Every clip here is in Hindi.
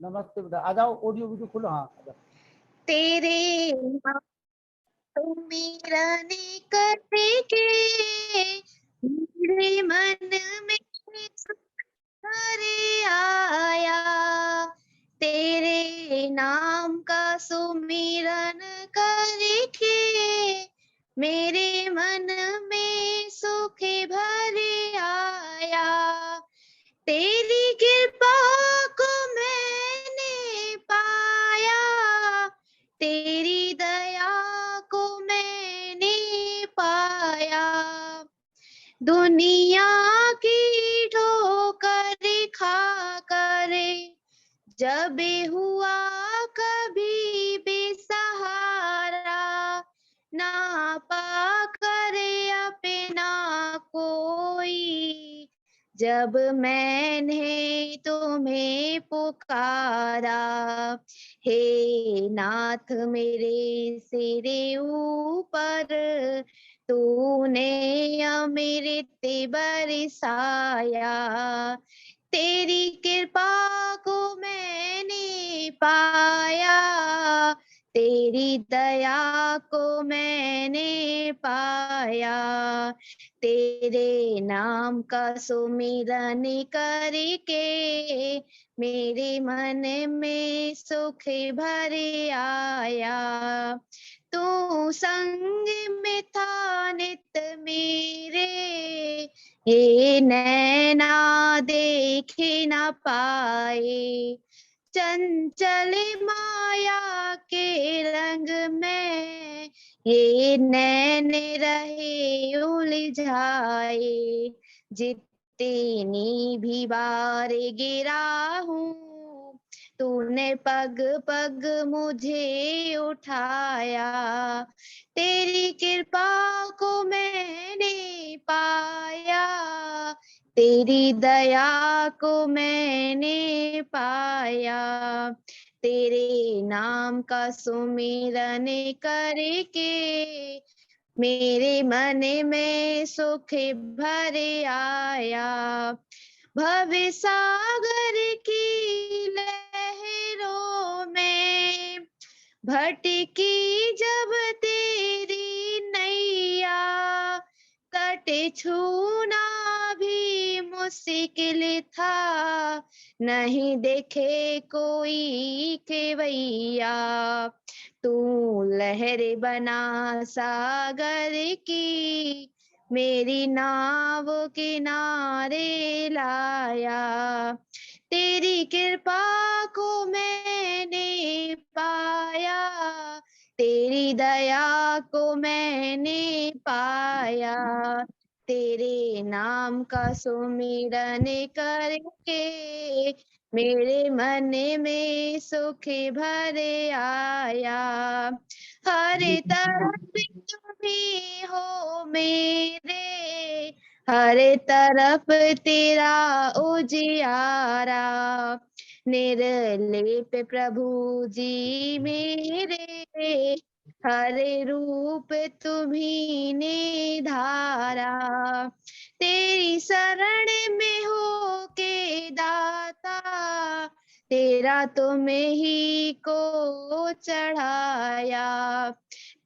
नमस्ते बेटा, आ जाओ, ऑडियो वीडियो खोलो। हाँ, आ जाओ। तेरे नाम सुमिरन करके मेरे मन में हरे आया, तेरे नाम का सुमिरन करके मेरे मन में सुख भरे आया, तेरी कृपा को मैंने पाया, तेरी दया को मैंने पाया, दुनिया की ठोकर खा कर जब हुआ कभी बेसहारा, ना पा कर अपना कोई, जब मैंने तुम्हें पुकारा, हे नाथ मेरे सिरे ऊपर तूने अमृत बरसाया, तेरी कृपा को मैंने पाया, तेरी दया को मैंने पाया, तेरे नाम का सुमिरन करके मेरे मन में सुख भरे आया, तू संग में था नित मेरे, ये नैना देखे न पाए, चंचल माया के रंग में ये नैन रहे उलझाए, जितनी भी बार गिरा हूँ तूने पग पग मुझे उठाया, तेरी कृपा को मैंने पाया, तेरी दया को मैंने पाया, तेरे नाम का सुमिरन करके मेरे मन में सुख भरे आया, भव सागर की लहरों में भटकी जब तेरी नैया, तट छूना भी मुश्किल था, नहीं देखे कोई खेवैया, तू लहर बना सागर की मेरी नाव किनारे लाया, तेरी कृपा को मैंने पाया, तेरी दया को मैंने पाया, तेरे नाम का सुमिरन करके मेरे मन में सुख भरे आया, हर तरफ तुम्ही हो मेरे, हर तरफ तेरा उजियारा, निर्लेप प्रभु जी मेरे, हर रूप तुम्ही ने धारा, तेरी शरण में हो के दाता, तेरा तुम्हें ही को चढ़ाया,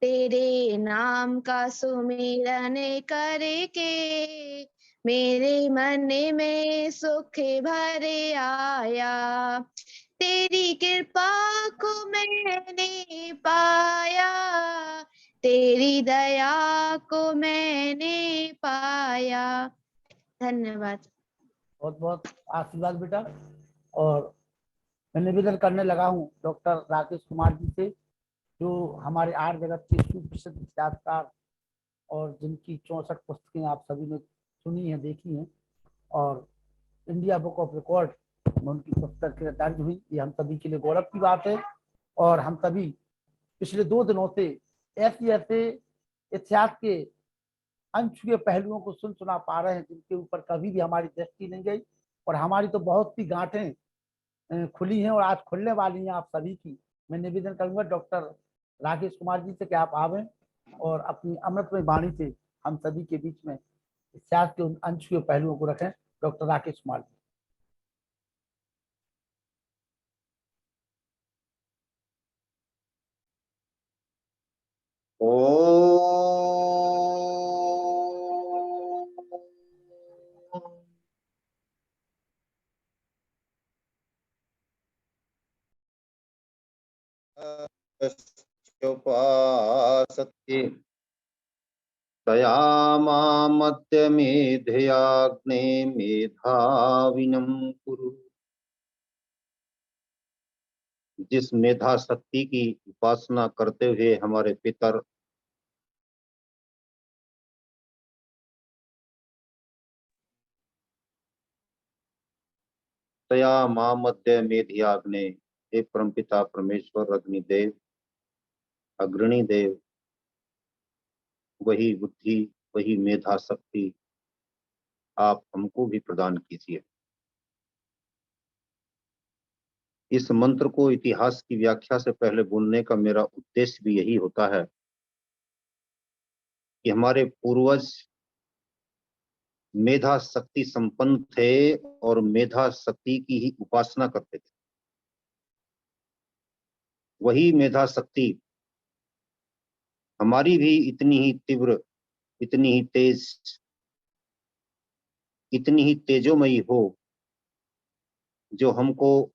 तेरे नाम का सुमिरन करके मेरे मन में सुख भरे आया, तेरी कृपा को मैंने पाया, तेरी दया को मैंने पाया। धन्यवाद। बहुत बहुत आशीर्वाद बेटा। और मैं निवेदन करने लगा हूँ डॉक्टर राकेश कुमार जी से, जो हमारे आर्ट जगत के सुप्रसिद्ध इतिहासकार और जिनकी 64 पुस्तकें आप सभी ने सुनी हैं, देखी हैं, और इंडिया बुक ऑफ रिकॉर्ड में उनकी पुस्तक दर्ज हुई। ये हम सभी के लिए गौरव की बात है। और हम सभी पिछले 2 दिनों से ऐसे ऐसे इतिहास के अनछुए पहलुओं को सुना पा रहे हैं जिनके ऊपर कभी भी हमारी दृष्टि नहीं गई, और हमारी तो बहुत सी गांठें खुली हैं और आज खुलने वाली हैं आप सभी की। मैं निवेदन करूंगा डॉक्टर राकेश कुमार जी से कि आप आवें और अपनी अमृतमय वाणी से हम सभी के बीच में इतिहास के उन अनछुए पहलुओं को रखें। डॉक्टर राकेश कुमार जी। ओ उपासते दयामामद्य मेधयाग्ने मेधाविनं कुरु। जिस मेधा शक्ति की उपासना करते हुए हमारे पितर दया मामद्य मेधियाग्ने, हे परमपिता परमेश्वर अग्निदेव अग्रणी देव, वही बुद्धि वही मेधा शक्ति आप हमको भी प्रदान कीजिए। इस मंत्र को इतिहास की व्याख्या से पहले बोलने का मेरा उद्देश्य भी यही होता है कि हमारे पूर्वज मेधा शक्ति संपन्न थे और मेधा शक्ति की ही उपासना करते थे। वही मेधा शक्ति हमारी भी इतनी ही तीव्र, इतनी ही तेज, इतनी ही तेजोमयी हो जो हमको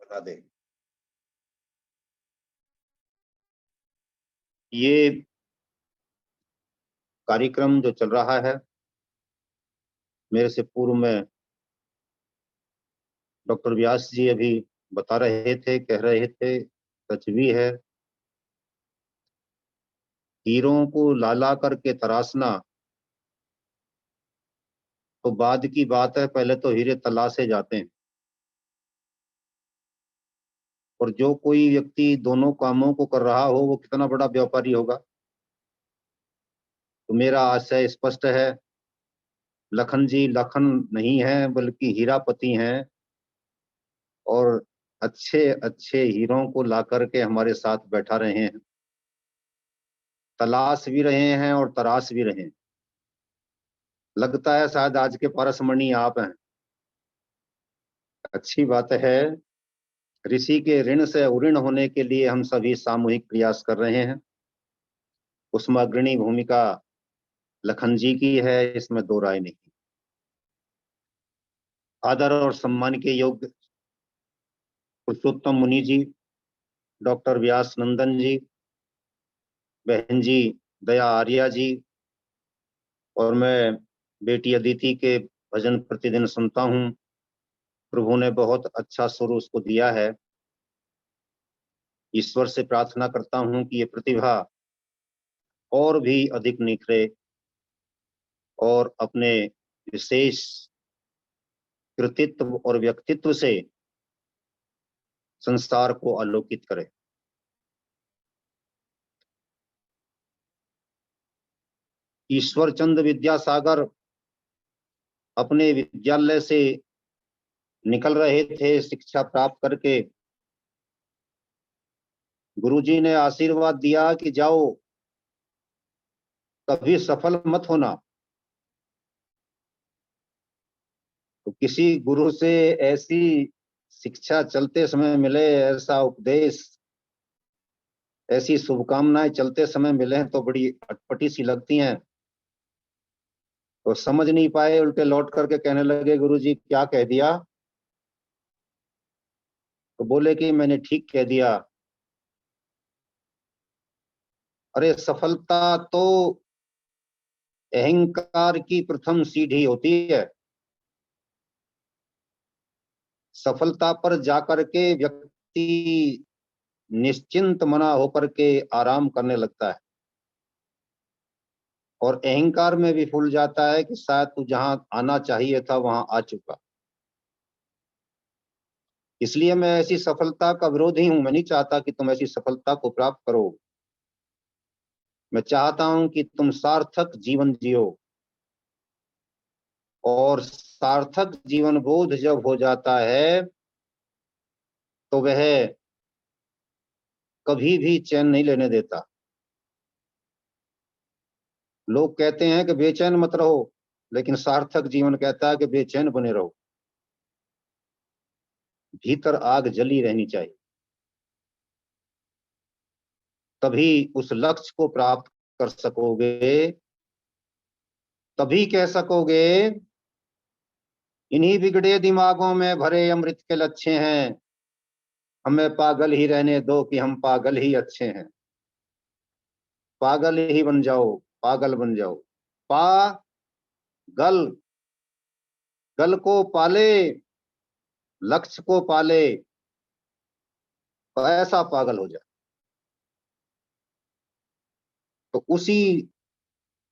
बता दे। ये कार्यक्रम जो चल रहा है, मेरे से पूर्व में डॉक्टर व्यास जी अभी बता रहे थे, कह रहे थे, सच भी है। हीरों को लाला करके तराशना तो बाद की बात है, पहले तो हीरे तलाशे जाते हैं। और जो कोई व्यक्ति दोनों कामों को कर रहा हो वो कितना बड़ा व्यापारी होगा। तो मेरा आशय स्पष्ट है, लखन जी लखन नहीं है बल्कि हीरापति हैं और अच्छे अच्छे हीरों को ला करके हमारे साथ बैठा रहे हैं, तलाश भी रहे हैं और तराश भी रहे हैं। लगता है शायद आज के परसमणि आप हैं। अच्छी बात है। ऋषि के ऋण से उऋण होने के लिए हम सभी सामूहिक प्रयास कर रहे हैं। उसमें अग्रणी भूमिका लखन जी की है, इसमें दो राय नहीं। आदर और सम्मान के योग्य पुरुषोत्तम मुनि जी, डॉक्टर व्यास नंदन जी, बहन जी दया आर्या जी, और मैं बेटी अदिति के भजन प्रतिदिन सुनता हूँ। प्रभु ने बहुत अच्छा सुर उसको दिया है। ईश्वर से प्रार्थना करता हूँ कि ये प्रतिभा और भी अधिक निखरे और अपने विशेष कृतित्व और व्यक्तित्व से संसार को आलोकित करे। ईश्वर चंद्र विद्यासागर अपने विद्यालय से निकल रहे थे शिक्षा प्राप्त करके। गुरुजी ने आशीर्वाद दिया कि जाओ, कभी सफल मत होना। तो किसी गुरु से ऐसी शिक्षा चलते समय मिले, ऐसा उपदेश, ऐसी शुभकामनाएं चलते समय मिले तो बड़ी अटपटी सी लगती हैं। तो समझ नहीं पाए, उल्टे लौट करके कहने लगे, गुरुजी क्या कह दिया? तो बोले कि मैंने ठीक कह दिया। अरे सफलता तो अहंकार की प्रथम सीढ़ी होती है। सफलता पर जाकर के व्यक्ति निश्चिंत मना होकर के आराम करने लगता है और अहंकार में भी फूल जाता है कि शायद तू जहां आना चाहिए था वहां आ चुका। इसलिए मैं ऐसी सफलता का विरोधी हूं। मैं नहीं चाहता कि तुम ऐसी सफलता को प्राप्त करो। मैं चाहता हूं कि तुम सार्थक जीवन जियो। और सार्थक जीवन बोध जब हो जाता है तो वह कभी भी चैन नहीं लेने देता। लोग कहते हैं कि बेचैन मत रहो, लेकिन सार्थक जीवन कहता है कि बेचैन बने रहो। भीतर आग जली रहनी चाहिए, तभी उस लक्ष्य को प्राप्त कर सकोगे। तभी कह सकोगे इन्हीं बिगड़े दिमागों में भरे अमृत के लच्छे हैं, हमें पागल ही रहने दो कि हम पागल ही अच्छे हैं। पागल ही बन जाओ, पागल बन जाओ। पागल, गल को पाले, लक्ष्य को पाले, तो ऐसा पागल हो जाए। तो उसी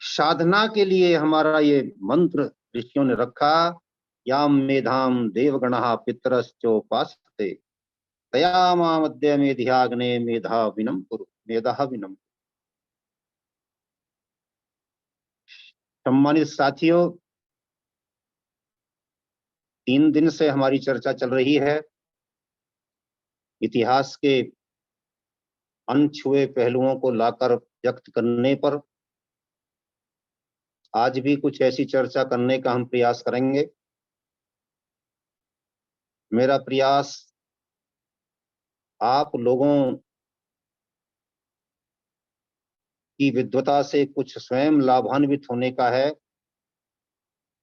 साधना के लिए हमारा ये मंत्र ऋषियों ने रखा, याम मेधाम देवगणः पितरश्चोपासते तया मामद्य मेध्याग्ने मेधा विनम कुरु, मेधा विनम। सम्मानित साथियों, 3 दिन से हमारी चर्चा चल रही है इतिहास के अनछुए पहलुओं को लाकर व्यक्त करने पर। आज भी कुछ ऐसी चर्चा करने का हम प्रयास करेंगे। मेरा प्रयास आप लोगों की विद्वता से कुछ स्वयं लाभान्वित होने का है,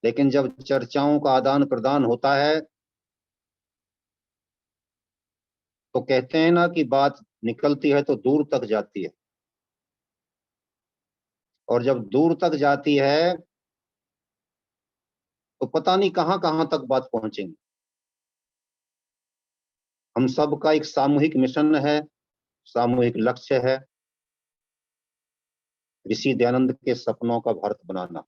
लेकिन जब चर्चाओं का आदान प्रदान होता है तो कहते हैं ना कि बात निकलती है तो दूर तक जाती है, और जब दूर तक जाती है तो पता नहीं कहां कहां तक बात पहुंचेंगी। हम सबका एक सामूहिक मिशन है, सामूहिक लक्ष्य है, ऋषि दयानंद के सपनों का भारत बनाना।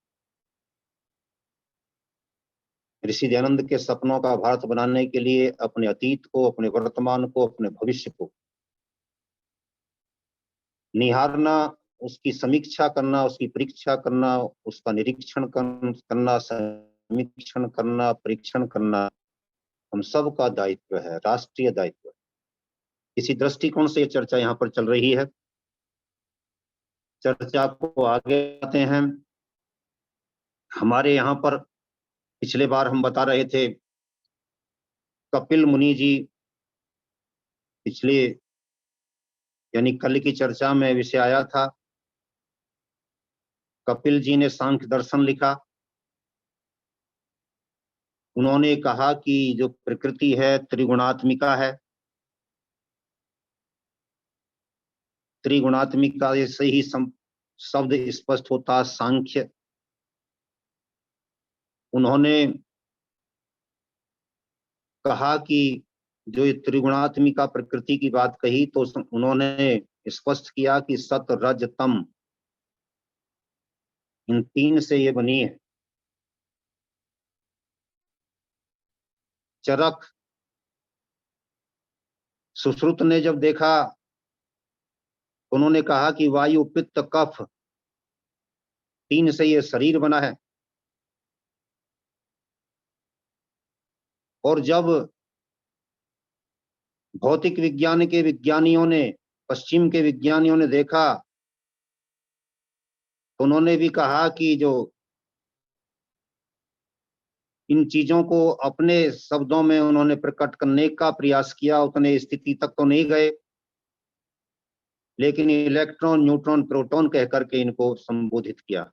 ऋषि दयानंद के सपनों का भारत बनाने के लिए अपने अतीत को, अपने वर्तमान को, अपने भविष्य को निहारना, उसकी समीक्षा करना, उसकी परीक्षा करना, उसका निरीक्षण करना, समीक्षण करना, परीक्षण करना हम सबका दायित्व है, राष्ट्रीय दायित्व है। इसी दृष्टिकोण से ये चर्चा यहाँ पर चल रही है। चर्चा को आगे आते हैं। हमारे यहाँ पर पिछले बार हम बता रहे थे, कपिल मुनि जी पिछले यानी कल की चर्चा में विषय आया था, कपिल जी ने सांख्य दर्शन लिखा। उन्होंने कहा कि जो प्रकृति है त्रिगुणात्मिका है, त्रिगुणात्मिका से ही शब्द स्पष्ट होता सांख्य। उन्होंने कहा कि जो ये त्रिगुणात्मिका प्रकृति की बात कही तो उन्होंने स्पष्ट किया कि सत रज तम, इन 3 से ये बनी है। चरक सुश्रुत ने जब देखा तो उन्होंने कहा कि वायु पित्त कफ 3 से ये शरीर बना है। और जब भौतिक विज्ञान के विज्ञानियों ने, पश्चिम के विज्ञानियों ने देखा तो उन्होंने भी कहा कि जो इन चीजों को अपने शब्दों में उन्होंने प्रकट करने का प्रयास किया, उतने स्थिति तक तो नहीं गए, लेकिन इलेक्ट्रॉन, न्यूट्रॉन, प्रोटॉन कह करके इनको संबोधित किया।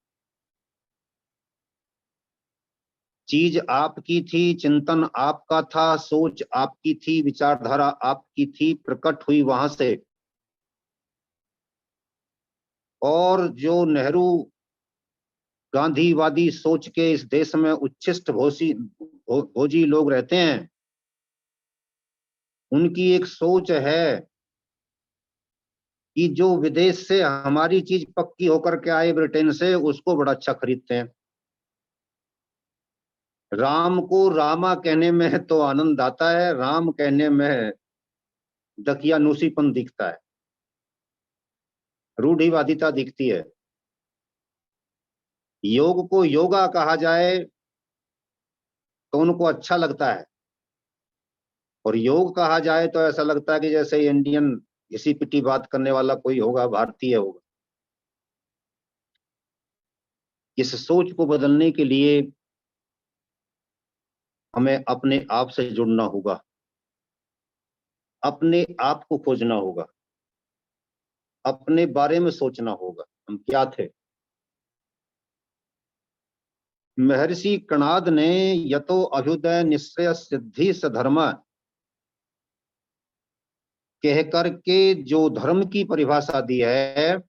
चीज आपकी थी, चिंतन आपका था, सोच आपकी थी, विचारधारा आपकी थी, प्रकट हुई वहां से। और जो नेहरू गांधीवादी सोच के इस देश में उच्छिष्ट भोजी लोग रहते हैं, उनकी एक सोच है कि जो विदेश से हमारी चीज पक्की होकर के आए ब्रिटेन से, उसको बड़ा अच्छा खरीदते हैं। राम को रामा कहने में तो आनंद आता है, राम कहने में दकियानूसीपन दिखता है, रूढ़िवादिता दिखती है। योग को योगा कहा जाए तो उनको अच्छा लगता है, और योग कहा जाए तो ऐसा लगता है कि जैसे इंडियन घिसी पिटी बात करने वाला कोई होगा, भारतीय होगा। इस सोच को बदलने के लिए हमें अपने आप से जुड़ना होगा। अपने आप को खोजना होगा, अपने बारे में सोचना होगा, हम क्या थे। महर्षि कणाद ने यतो अभ्युदय निश्चय सिद्धि सधर्म कह करके जो धर्म की परिभाषा दी है,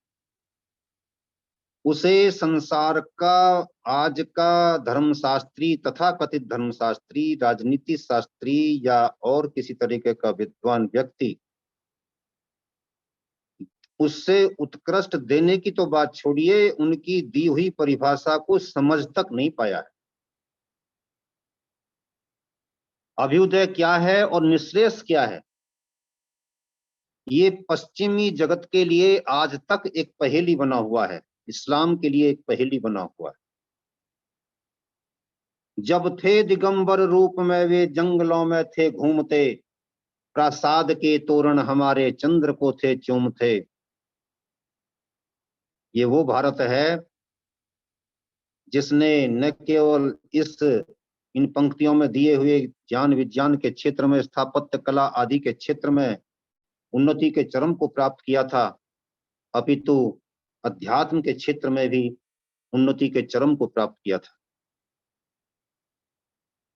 उसे संसार का आज का धर्मशास्त्री तथा कथित धर्मशास्त्री, राजनीति शास्त्री या और किसी तरीके का विद्वान व्यक्ति उससे उत्कृष्ट देने की तो बात छोड़िए, उनकी दी हुई परिभाषा को समझ तक नहीं पाया है। अभ्युदय क्या है और निःश्रेयस क्या है, ये पश्चिमी जगत के लिए आज तक एक पहेली बना हुआ है, इस्लाम के लिए एक पहेली बना हुआ है। जब थे दिगंबर रूप में वे जंगलों में थे घूमते, प्रासाद के तोरण हमारे चंद्र को थे चूमते। ये वो भारत है जिसने न केवल इन पंक्तियों में दिए हुए ज्ञान विज्ञान के क्षेत्र में, स्थापत्य कला आदि के क्षेत्र में उन्नति के चरम को प्राप्त किया था, अपितु अध्यात्म के क्षेत्र में भी उन्नति के चरम को प्राप्त किया था।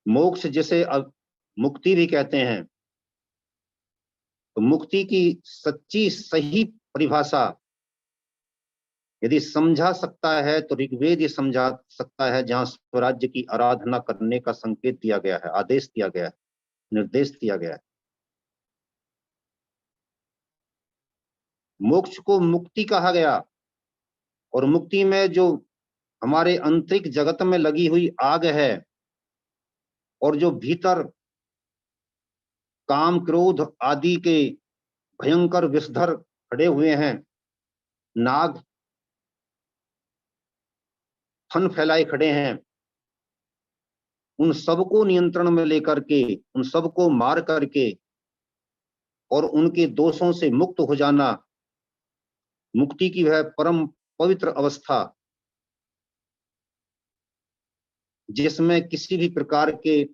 मोक्ष जिसे मुक्ति भी कहते हैं, तो मुक्ति की सच्ची सही परिभाषा यदि समझा सकता है तो ऋग्वेद ही समझा सकता है, जहां स्वराज्य की आराधना करने का संकेत दिया गया है, आदेश दिया गया है, निर्देश दिया गया है। मोक्ष को मुक्ति कहा गया, और मुक्ति में जो हमारे आंतरिक जगत में लगी हुई आग है और जो भीतर काम क्रोध आदि के भयंकर विषधर खड़े हुए हैं, नाग फन फैलाए खड़े हैं, उन सबको नियंत्रण में लेकर के, उन सबको मार करके और उनके दोषों से मुक्त हो जाना मुक्ति की वह परम पवित्र अवस्था, जिसमें किसी भी प्रकार के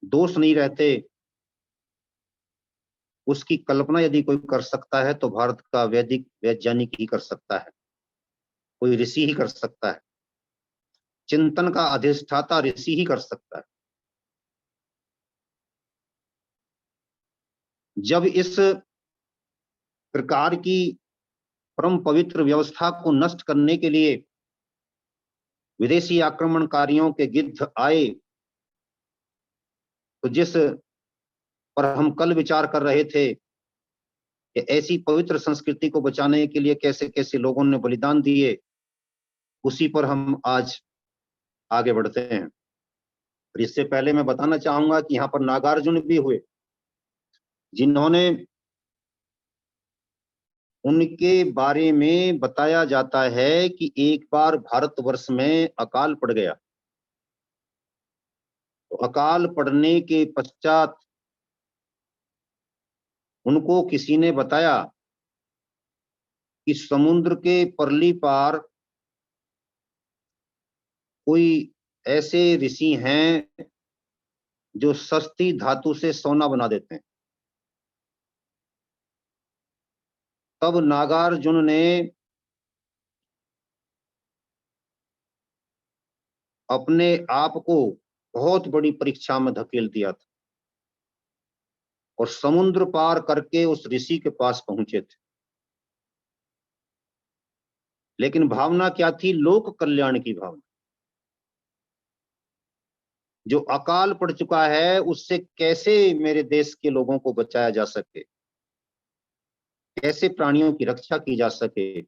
दोष नहीं रहते। उसकी कल्पना यदि कोई कर सकता है तो भारत का वैदिक वैज्ञानिक ही कर सकता है, कोई ऋषि ही कर सकता है, चिंतन का अधिष्ठाता ऋषि ही कर सकता है। जब इस प्रकार की परम पवित्र व्यवस्था को नष्ट करने के लिए विदेशी आक्रमणकारियों के गिद्ध आए, तो जिस पर हम कल विचार कर रहे थे कि ऐसी पवित्र संस्कृति को बचाने के लिए कैसे कैसे लोगों ने बलिदान दिए, उसी पर हम आज आगे बढ़ते हैं। और इससे पहले मैं बताना चाहूंगा कि यहाँ पर नागार्जुन भी हुए, जिन्होंने, उनके बारे में बताया जाता है कि एक बार भारतवर्ष में अकाल पड़ गया, तो अकाल पड़ने के पश्चात उनको किसी ने बताया कि समुद्र के परली पार कोई ऐसे ऋषि हैं जो सस्ती धातु से सोना बना देते हैं। तब नागार्जुन ने अपने आप को बहुत बड़ी परीक्षा में धकेल दिया था और समुद्र पार करके उस ऋषि के पास पहुंचे थे। लेकिन भावना क्या थी? लोक कल्याण की भावना। जो अकाल पड़ चुका है उससे कैसे मेरे देश के लोगों को बचाया जा सके, कैसे प्राणियों की रक्षा की जा सके,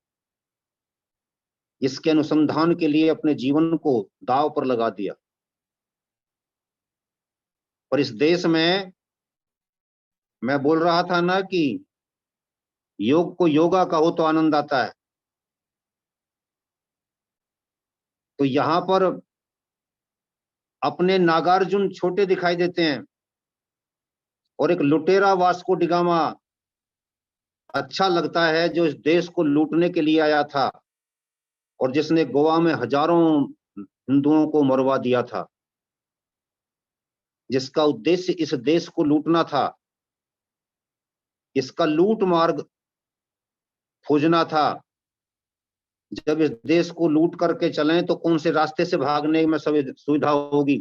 इसके अनुसंधान के लिए अपने जीवन को दांव पर लगा दिया। और इस देश में मैं बोल रहा था ना कि योग को योगा कहो तो आनंद आता है, तो यहां पर अपने नागार्जुन छोटे दिखाई देते हैं और एक लुटेरा वास्को डिगामा अच्छा लगता है, जो इस देश को लूटने के लिए आया था और जिसने गोवा में हजारों हिंदुओं को मरवा दिया था। जिसका उद्देश्य इस देश को लूटना था, इसका लूट मार्ग खोजना था। जब इस देश को लूट करके चलें तो कौन से रास्ते से भागने में सुविधा होगी।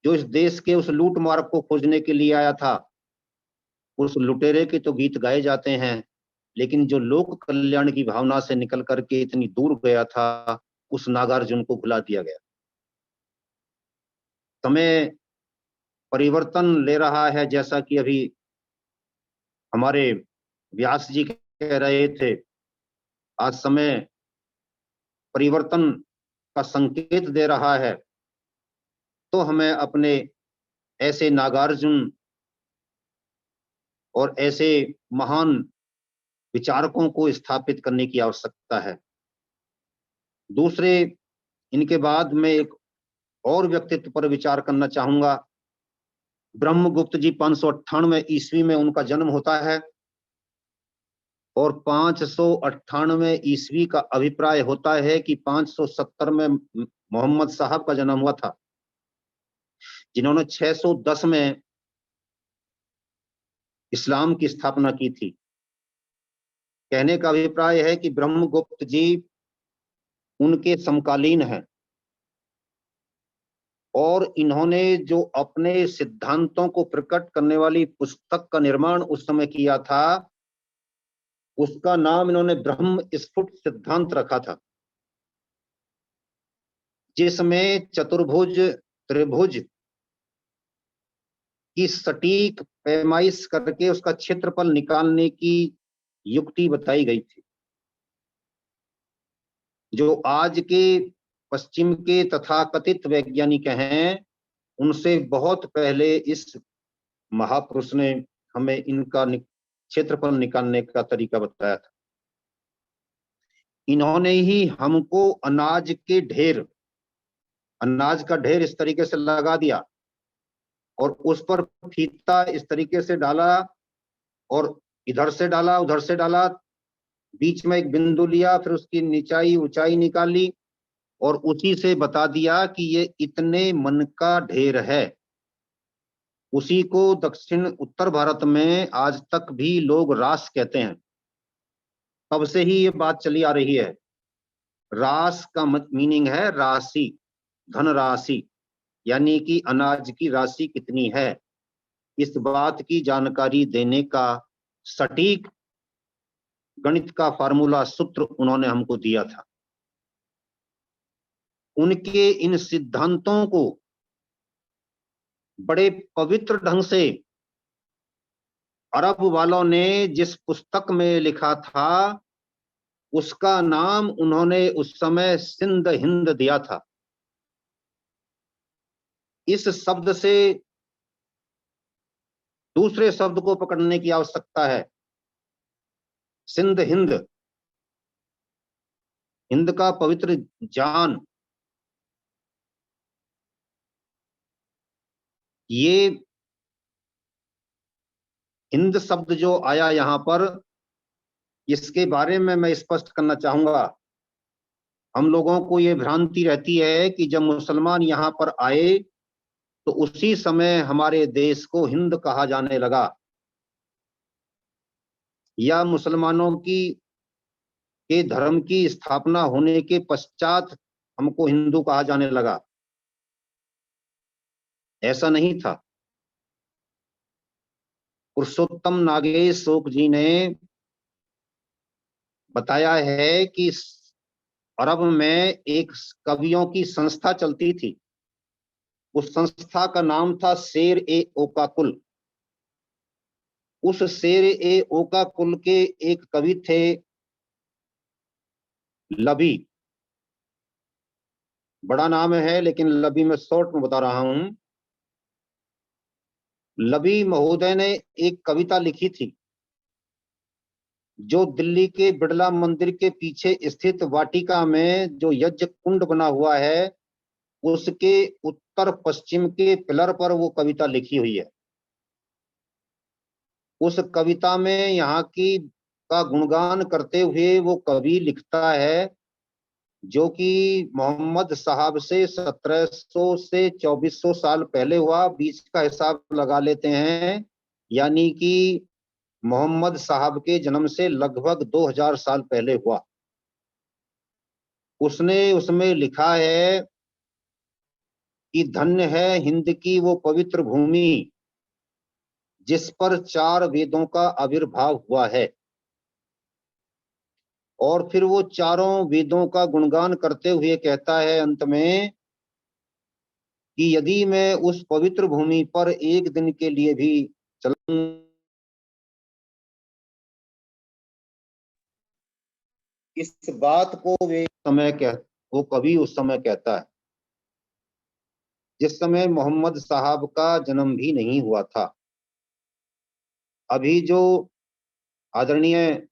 जो इस देश के उस लूट मार्ग को खोजने के लिए आया था, उस लुटेरे के तो गीत गाए जाते हैं, लेकिन जो लोक कल्याण की भावना से निकल करके इतनी दूर गया था, उस नागार्जुन को भुला दिया गया। समय परिवर्तन ले रहा है, जैसा कि अभी हमारे व्यास जी कह रहे थे। आज समय परिवर्तन का संकेत दे रहा है, तो हमें अपने ऐसे नागार्जुन और ऐसे महान विचारकों को स्थापित करने की आवश्यकता है। दूसरे, इनके बाद मैं एक और व्यक्तित्व पर विचार करना चाहूंगा। ब्रह्मगुप्त जी 598 ईस्वी में उनका जन्म होता है और 598 ईस्वी का अभिप्राय होता है कि 570 में मोहम्मद साहब का जन्म हुआ था, जिन्होंने 610 में इस्लाम की स्थापना की थी। कहने का अभिप्राय है कि ब्रह्मगुप्त जी उनके समकालीन हैं और इन्होंने जो अपने सिद्धांतों को प्रकट करने वाली पुस्तक का निर्माण उस समय किया था, उसका नाम इन्होंने ब्रह्म स्फुट सिद्धांत रखा था, जिसमें चतुर्भुज त्रिभुज की सटीक पैमाइश करके उसका क्षेत्रफल निकालने की युक्ति बताई गई थी, जो आज के पश्चिम के तथाकथित वैज्ञानिक हैं, उनसे बहुत पहले इस महापुरुष ने हमें इनका क्षेत्रफल निकालने का तरीका बताया था। इन्होंने ही हमको अनाज का ढेर इस तरीके से लगा दिया और उस पर फीता इस तरीके से डाला और इधर से डाला उधर से डाला, बीच में एक बिंदु लिया, फिर उसकी निचाई ऊंचाई निकाली और उसी से बता दिया कि ये इतने मन का ढेर है। उसी को दक्षिण उत्तर भारत में आज तक भी लोग रास कहते हैं। तब से ही ये बात चली आ रही है। रास का मीनिंग है राशि, धन राशि, यानी कि अनाज की राशि कितनी है, इस बात की जानकारी देने का सटीक गणित का फार्मूला सूत्र उन्होंने हमको दिया था। उनके इन सिद्धांतों को बड़े पवित्र ढंग से अरब वालों ने जिस पुस्तक में लिखा था, उसका नाम उन्होंने उस समय सिंध हिंद दिया था। इस शब्द से दूसरे शब्द को पकड़ने की आवश्यकता है। सिंध हिंद, हिंद का पवित्र जान, ये हिंद शब्द जो आया यहां पर, इसके बारे में मैं स्पष्ट करना चाहूंगा। हम लोगों को ये भ्रांति रहती है कि जब मुसलमान यहां पर आए तो उसी समय हमारे देश को हिंद कहा जाने लगा, या मुसलमानों के धर्म की स्थापना होने के पश्चात हमको हिंदू कहा जाने लगा। ऐसा नहीं था। पुरुषोत्तम नागेश शोक जी ने बताया है कि अरब में एक कवियों की संस्था चलती थी। उस संस्था का नाम था शेर ए ओका कुल। उस शेर ए ओका कुल के एक कवि थे लबी, बड़ा नाम है लेकिन लबी में शॉर्ट में बता रहा हूं। लबी महोदय ने एक कविता लिखी थी, जो दिल्ली के बिड़ला मंदिर के पीछे स्थित वाटिका में जो यज्ञ कुंड बना हुआ है, उसके उत्तर पश्चिम के पिलर पर वो कविता लिखी हुई है। उस कविता में यहाँ की का गुणगान करते हुए वो कवि लिखता है जो कि मोहम्मद साहब से 1700 से 2400 साल पहले हुआ, बीच का हिसाब लगा लेते हैं, यानी कि मोहम्मद साहब के जन्म से लगभग 2000 साल पहले हुआ। उसने उसमें लिखा है कि धन्य है हिंद की वो पवित्र भूमि जिस पर 4 वेदों का आविर्भाव हुआ है। और फिर वो चारों वेदों का गुणगान करते हुए कहता है अंत में कि यदि मैं उस पवित्र भूमि पर एक दिन के लिए भी चलूं, इस बात को वो कभी उस समय कहता है जिस समय मोहम्मद साहब का जन्म भी नहीं हुआ था। अभी जो आदरणीय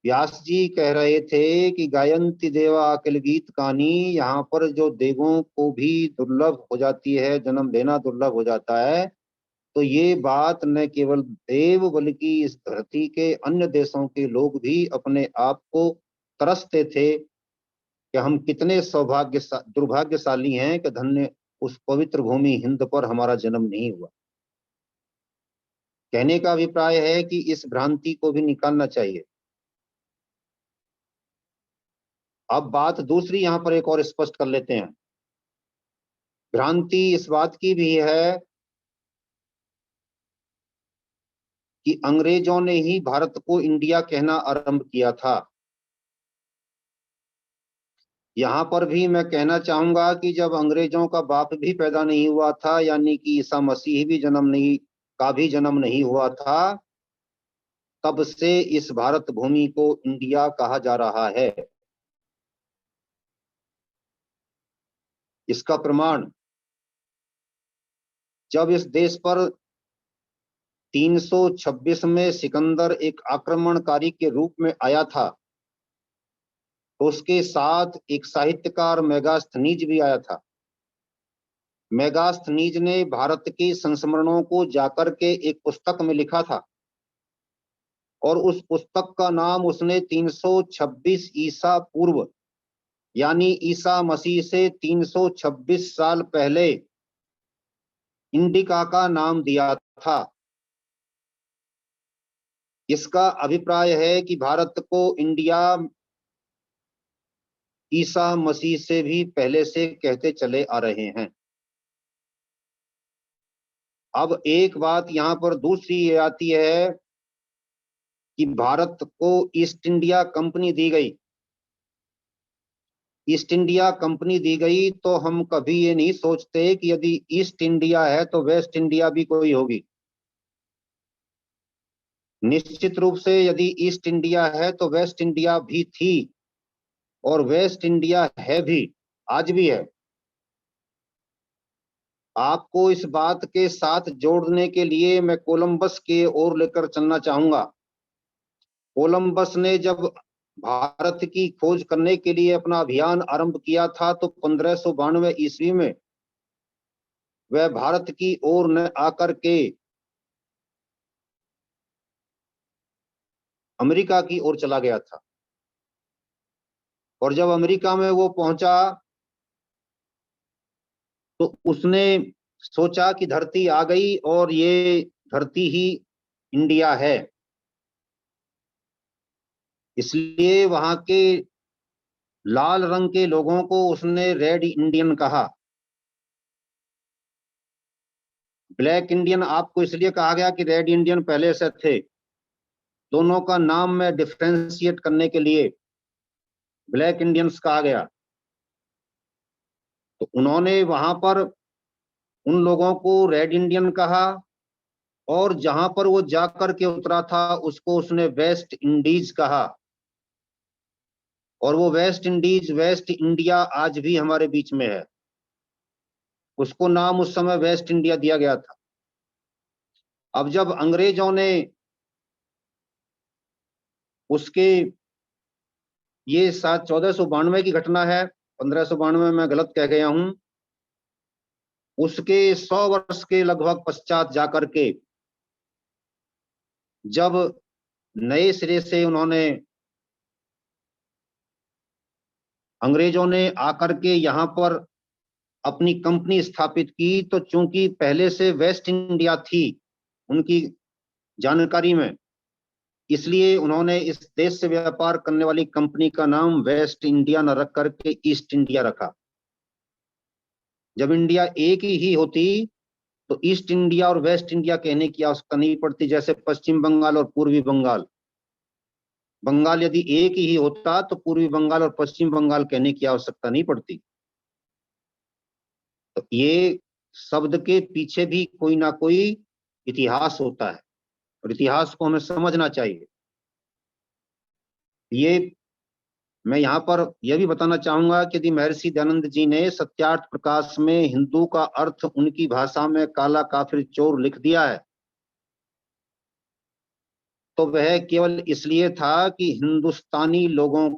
व्यास जी कह रहे थे कि गायंती देवा अखिल गीत कहानी, यहाँ पर जो देवों को भी दुर्लभ हो जाती है, जन्म लेना दुर्लभ हो जाता है, तो ये बात न केवल देव बल्कि इस धरती के अन्य देशों के लोग भी अपने आप को तरसते थे कि हम कितने दुर्भाग्यशाली हैं कि धन्य उस पवित्र भूमि हिंद पर हमारा जन्म नहीं हुआ। कहने का अभिप्राय है कि इस भ्रांति को भी निकालना चाहिए। अब बात दूसरी यहां पर एक और स्पष्ट कर लेते हैं। भ्रांति इस बात की भी है कि अंग्रेजों ने ही भारत को इंडिया कहना आरंभ किया था। यहां पर भी मैं कहना चाहूंगा कि जब अंग्रेजों का बाप भी पैदा नहीं हुआ था, यानी कि ईसा मसीह भी जन्म नहीं हुआ था, तब से इस भारत भूमि को इंडिया कहा जा रहा है। इसका प्रमाण जब इस देश पर 326 में सिकंदर एक आक्रमणकारी के रूप में आया था, तो उसके साथ एक साहित्यकार मेगास्थनीज भी आया था। मेगास्थनीज ने भारत के संस्मरणों को जाकर के एक पुस्तक में लिखा था, और उस पुस्तक का नाम उसने 326 ईसा पूर्व, यानी ईसा मसीह से 326 साल पहले इंडिका का नाम दिया था। इसका अभिप्राय है कि भारत को इंडिया ईसा मसीह से भी पहले से कहते चले आ रहे हैं। अब एक बात यहां पर दूसरी ये आती है कि भारत को ईस्ट इंडिया कंपनी दी गई। ईस्ट इंडिया कंपनी दी गई तो हम कभी ये नहीं सोचते कि यदि ईस्ट इंडिया है तो वेस्ट इंडिया भी कोई होगी। निश्चित रूप से यदि ईस्ट इंडिया है तो वेस्ट इंडिया भी थी, और वेस्ट इंडिया है भी, आज भी है। आपको इस बात के साथ जोड़ने के लिए मैं कोलंबस के ओर लेकर चलना चाहूंगा। कोलंबस ने जब भारत की खोज करने के लिए अपना अभियान आरंभ किया था तो 1592 ईस्वी में वह भारत की ओर न आकर के अमेरिका की ओर चला गया था। और जब अमेरिका में वो पहुंचा तो उसने सोचा कि धरती आ गई और ये धरती ही इंडिया है। इसलिए वहां के लाल रंग के लोगों को उसने रेड इंडियन कहा। ब्लैक इंडियन आपको इसलिए कहा गया कि रेड इंडियन पहले से थे। दोनों का नाम में डिफरेंशिएट करने के लिए ब्लैक इंडियंस कहा गया। तो उन्होंने वहां पर उन लोगों को रेड इंडियन कहा, और जहां पर वो जाकर के उतरा था उसको उसने वेस्ट इंडीज कहा। और वो वेस्ट इंडीज, वेस्ट इंडिया आज भी हमारे बीच में है। उसको नाम उस समय वेस्ट इंडिया दिया गया था। अब जब अंग्रेजों ने उसके, ये सात 1492 की घटना है, 1592 में गलत कह गया हूं, उसके 100 वर्ष के लगभग पश्चात जाकर के जब नए सिरे से उन्होंने अंग्रेजों ने आकर के यहाँ पर अपनी कंपनी स्थापित की, तो चूंकि पहले से वेस्ट इंडिया थी उनकी जानकारी में, इसलिए उन्होंने इस देश से व्यापार करने वाली कंपनी का नाम वेस्ट इंडिया न रख करके ईस्ट इंडिया रखा। जब इंडिया एक ही होती तो ईस्ट इंडिया और वेस्ट इंडिया कहने की आवश्यकता नहीं पड़ती, जैसे पश्चिम बंगाल और पूर्वी बंगाल। बंगाल यदि एक ही होता तो पूर्वी बंगाल और पश्चिम बंगाल कहने की आवश्यकता नहीं पड़ती। तो ये शब्द के पीछे भी कोई ना कोई इतिहास होता है और इतिहास को हमें समझना चाहिए। ये मैं यहाँ पर यह भी बताना चाहूंगा कि यदि महर्षि दयानंद जी ने सत्यार्थ प्रकाश में हिंदू का अर्थ उनकी भाषा में काला काफिर चोर लिख दिया है, तो वह केवल इसलिए था कि हिंदुस्तानी लोगों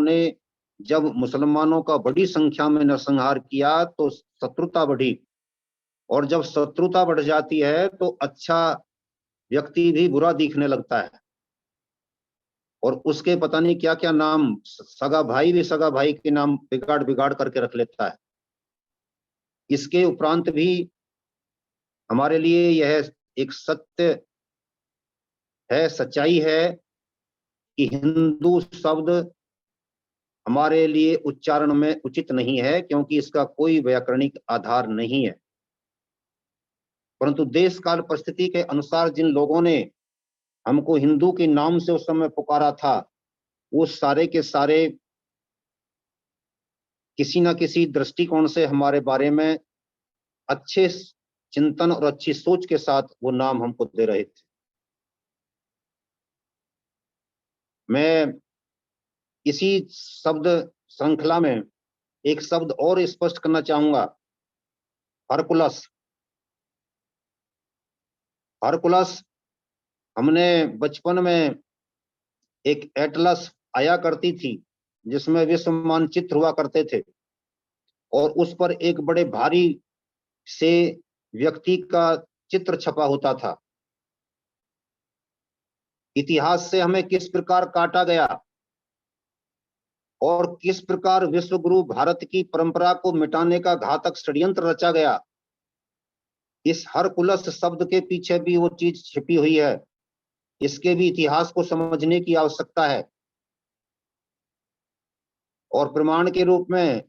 ने जब मुसलमानों का बड़ी संख्या में नरसंहार किया तो शत्रुता बढ़ी, और जब शत्रुता बढ़ जाती है तो अच्छा व्यक्ति भी बुरा दिखने लगता है, और उसके पता नहीं क्या क्या नाम, सगा भाई भी सगा भाई के नाम बिगाड़ बिगाड़ करके रख लेता है। इसके उपरांत भी हमारे लिए यह एक सत्य है, सच्चाई है कि हिंदू शब्द हमारे लिए उच्चारण में उचित नहीं है, क्योंकि इसका कोई व्याकरणिक आधार नहीं है। परंतु देश काल परिस्थिति के अनुसार जिन लोगों ने हमको हिंदू के नाम से उस समय पुकारा था, वो सारे के सारे किसी न किसी दृष्टिकोण से हमारे बारे में अच्छे चिंतन और अच्छी सोच के साथ वो नाम हमको दे रहे थे। मैं इसी शब्द श्रृंखला में एक शब्द और स्पष्ट करना चाहूंगा, हरकुलस। हरकुलस हमने बचपन में एक एटलस आया करती थी जिसमें विश्व मानचित्र हुआ करते थे, और उस पर एक बड़े भारी से व्यक्ति का चित्र छपा होता था। इतिहास से हमें किस प्रकार काटा गया और किस प्रकार विश्व गुरु भारत की परंपरा को मिटाने का घातक षड्यंत्र रचा गया, इस हरकुलस शब्द के पीछे भी वो चीज छिपी हुई है। इसके भी इतिहास को समझने की आवश्यकता है, और प्रमाण के रूप में,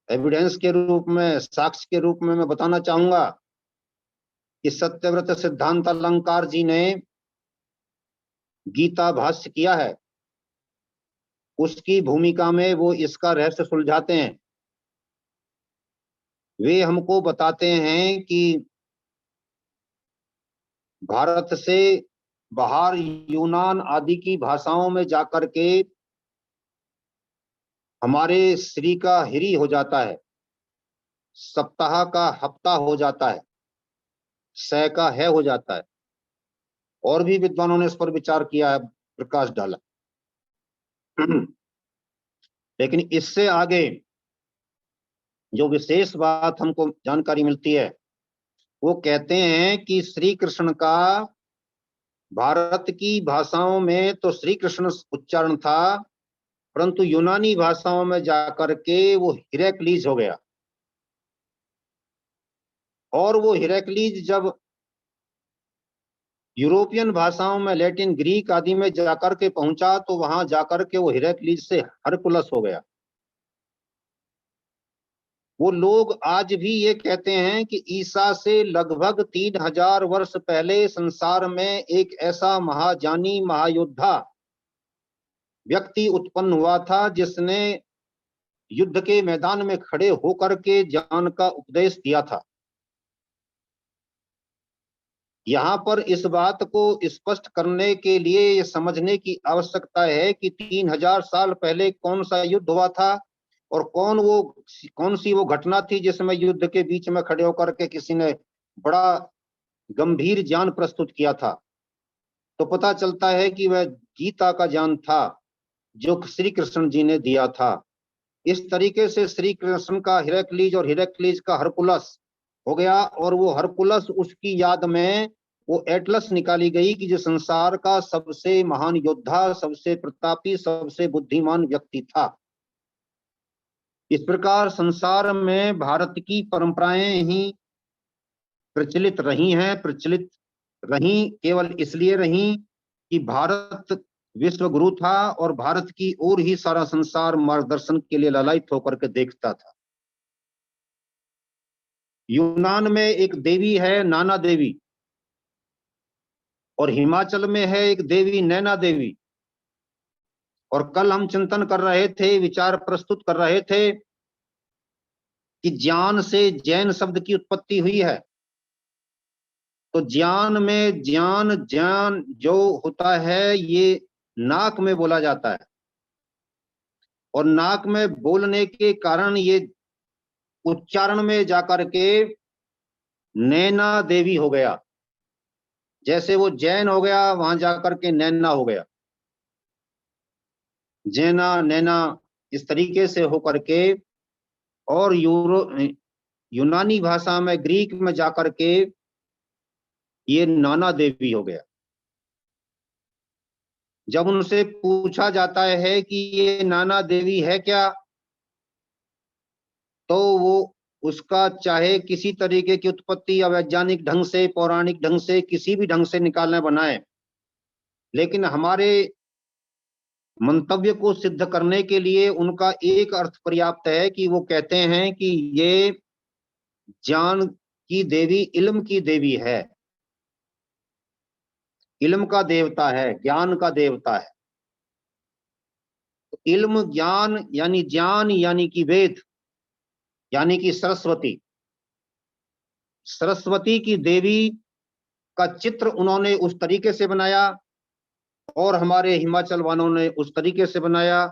एविडेंस के रूप में, साक्ष्य के रूप में मैं बताना चाहूंगा कि सत्यव्रत सिद्धांत अलंकार जी ने गीता भाष्य किया है, उसकी भूमिका में वो इसका रहस्य सुलझाते हैं। वे हमको बताते हैं कि भारत से बाहर यूनान आदि की भाषाओं में जाकर के हमारे श्री का हिरी हो जाता है, सप्ताह का हफ्ता हो जाता है, सह का है हो जाता है, और भी विद्वानों ने इस पर विचार किया है, प्रकाश डाला। लेकिन इससे आगे जो विशेष बात हमको जानकारी मिलती है, वो कहते हैं कि श्री कृष्ण का भारत की भाषाओं में तो श्री कृष्ण उच्चारण था, परंतु यूनानी भाषाओं में जाकर के वो हिरैक्लीज हो गया, और वो हिरैक्लीज जब यूरोपियन भाषाओं में, लैटिन, ग्रीक आदि में जाकर के पहुंचा, तो वहां जाकर के वो हिरैक्लीज से हरकुलस हो गया। वो लोग आज भी ये कहते हैं कि ईसा से लगभग 3000 वर्ष पहले संसार में एक ऐसा महाजानी महायोद्धा व्यक्ति उत्पन्न हुआ था जिसने युद्ध के मैदान में खड़े होकर के ज्ञान का उपदेश दिया था। यहाँ पर इस बात को स्पष्ट करने के लिए ये समझने की आवश्यकता है कि 3000 साल पहले कौन सा युद्ध हुआ था और कौन सी वो घटना थी जिसमें युद्ध के बीच में खड़े होकर के किसी ने बड़ा गंभीर ज्ञान प्रस्तुत किया था। तो पता चलता है कि वह गीता का ज्ञान था जो श्री कृष्ण जी ने दिया था। इस तरीके से श्री कृष्ण का हिरैक्लीज और हिरैक्लीज का हरकुलस हो गया, और वो हरकुलस उसकी याद में वो एटलस निकाली गई कि जो संसार का सबसे महान योद्धा, सबसे प्रतापी, सबसे बुद्धिमान व्यक्ति था। इस प्रकार संसार में भारत की परंपराएं ही प्रचलित रही हैं, प्रचलित रही केवल इसलिए रही कि भारत विश्व गुरु था और भारत की ओर ही सारा संसार मार्गदर्शन के लिए लालायित होकर के देखता था। यूनान में एक देवी है नाना देवी, और हिमाचल में है एक देवी नैना देवी। और कल हम चिंतन कर रहे थे, विचार प्रस्तुत कर रहे थे कि ज्ञान से जैन शब्द की उत्पत्ति हुई है। तो ज्ञान में ज्ञान ज्ञान जो होता है ये नाक में बोला जाता है, और नाक में बोलने के कारण ये उच्चारण में जाकर के नैना देवी हो गया। जैसे वो जैन हो गया, वहां जाकर के नैना हो गया, जैना नैना इस तरीके से होकर के। और यूनानी भाषा में, ग्रीक में जाकर के ये नाना देवी हो गया। जब उनसे पूछा जाता है कि ये नाना देवी है क्या, तो वो उसका चाहे किसी तरीके की उत्पत्ति या वैज्ञानिक ढंग से, पौराणिक ढंग से, किसी भी ढंग से निकालना बनाए, लेकिन हमारे मंतव्य को सिद्ध करने के लिए उनका एक अर्थ पर्याप्त है कि वो कहते हैं कि ये ज्ञान की देवी, इल्म की देवी है, इल्म का देवता है, ज्ञान का देवता है। तो इल्म ज्ञान यानी कि वेद, यानी कि सरस्वती, सरस्वती की देवी का चित्र उन्होंने उस तरीके से बनाया और हमारे हिमाचल वालों ने उस तरीके से बनाया।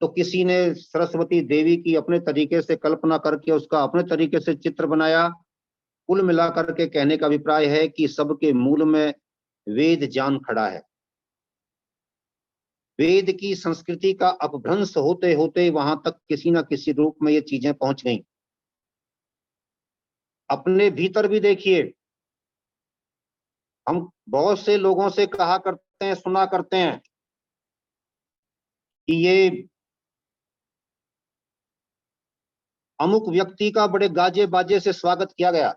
तो किसी ने सरस्वती देवी की अपने तरीके से कल्पना करके उसका अपने तरीके से चित्र बनाया। कुल मिलाकर के कहने का अभिप्राय है कि सबके मूल में वेद ज्ञान खड़ा है। वेद की संस्कृति का अपभ्रंश होते होते वहां तक किसी न किसी रूप में ये चीजें पहुंच गईं। अपने भीतर भी देखिए, हम बहुत से लोगों से कहा करते हैं, सुना करते हैं कि ये अमुक व्यक्ति का बड़े गाजे बाजे से स्वागत किया गया,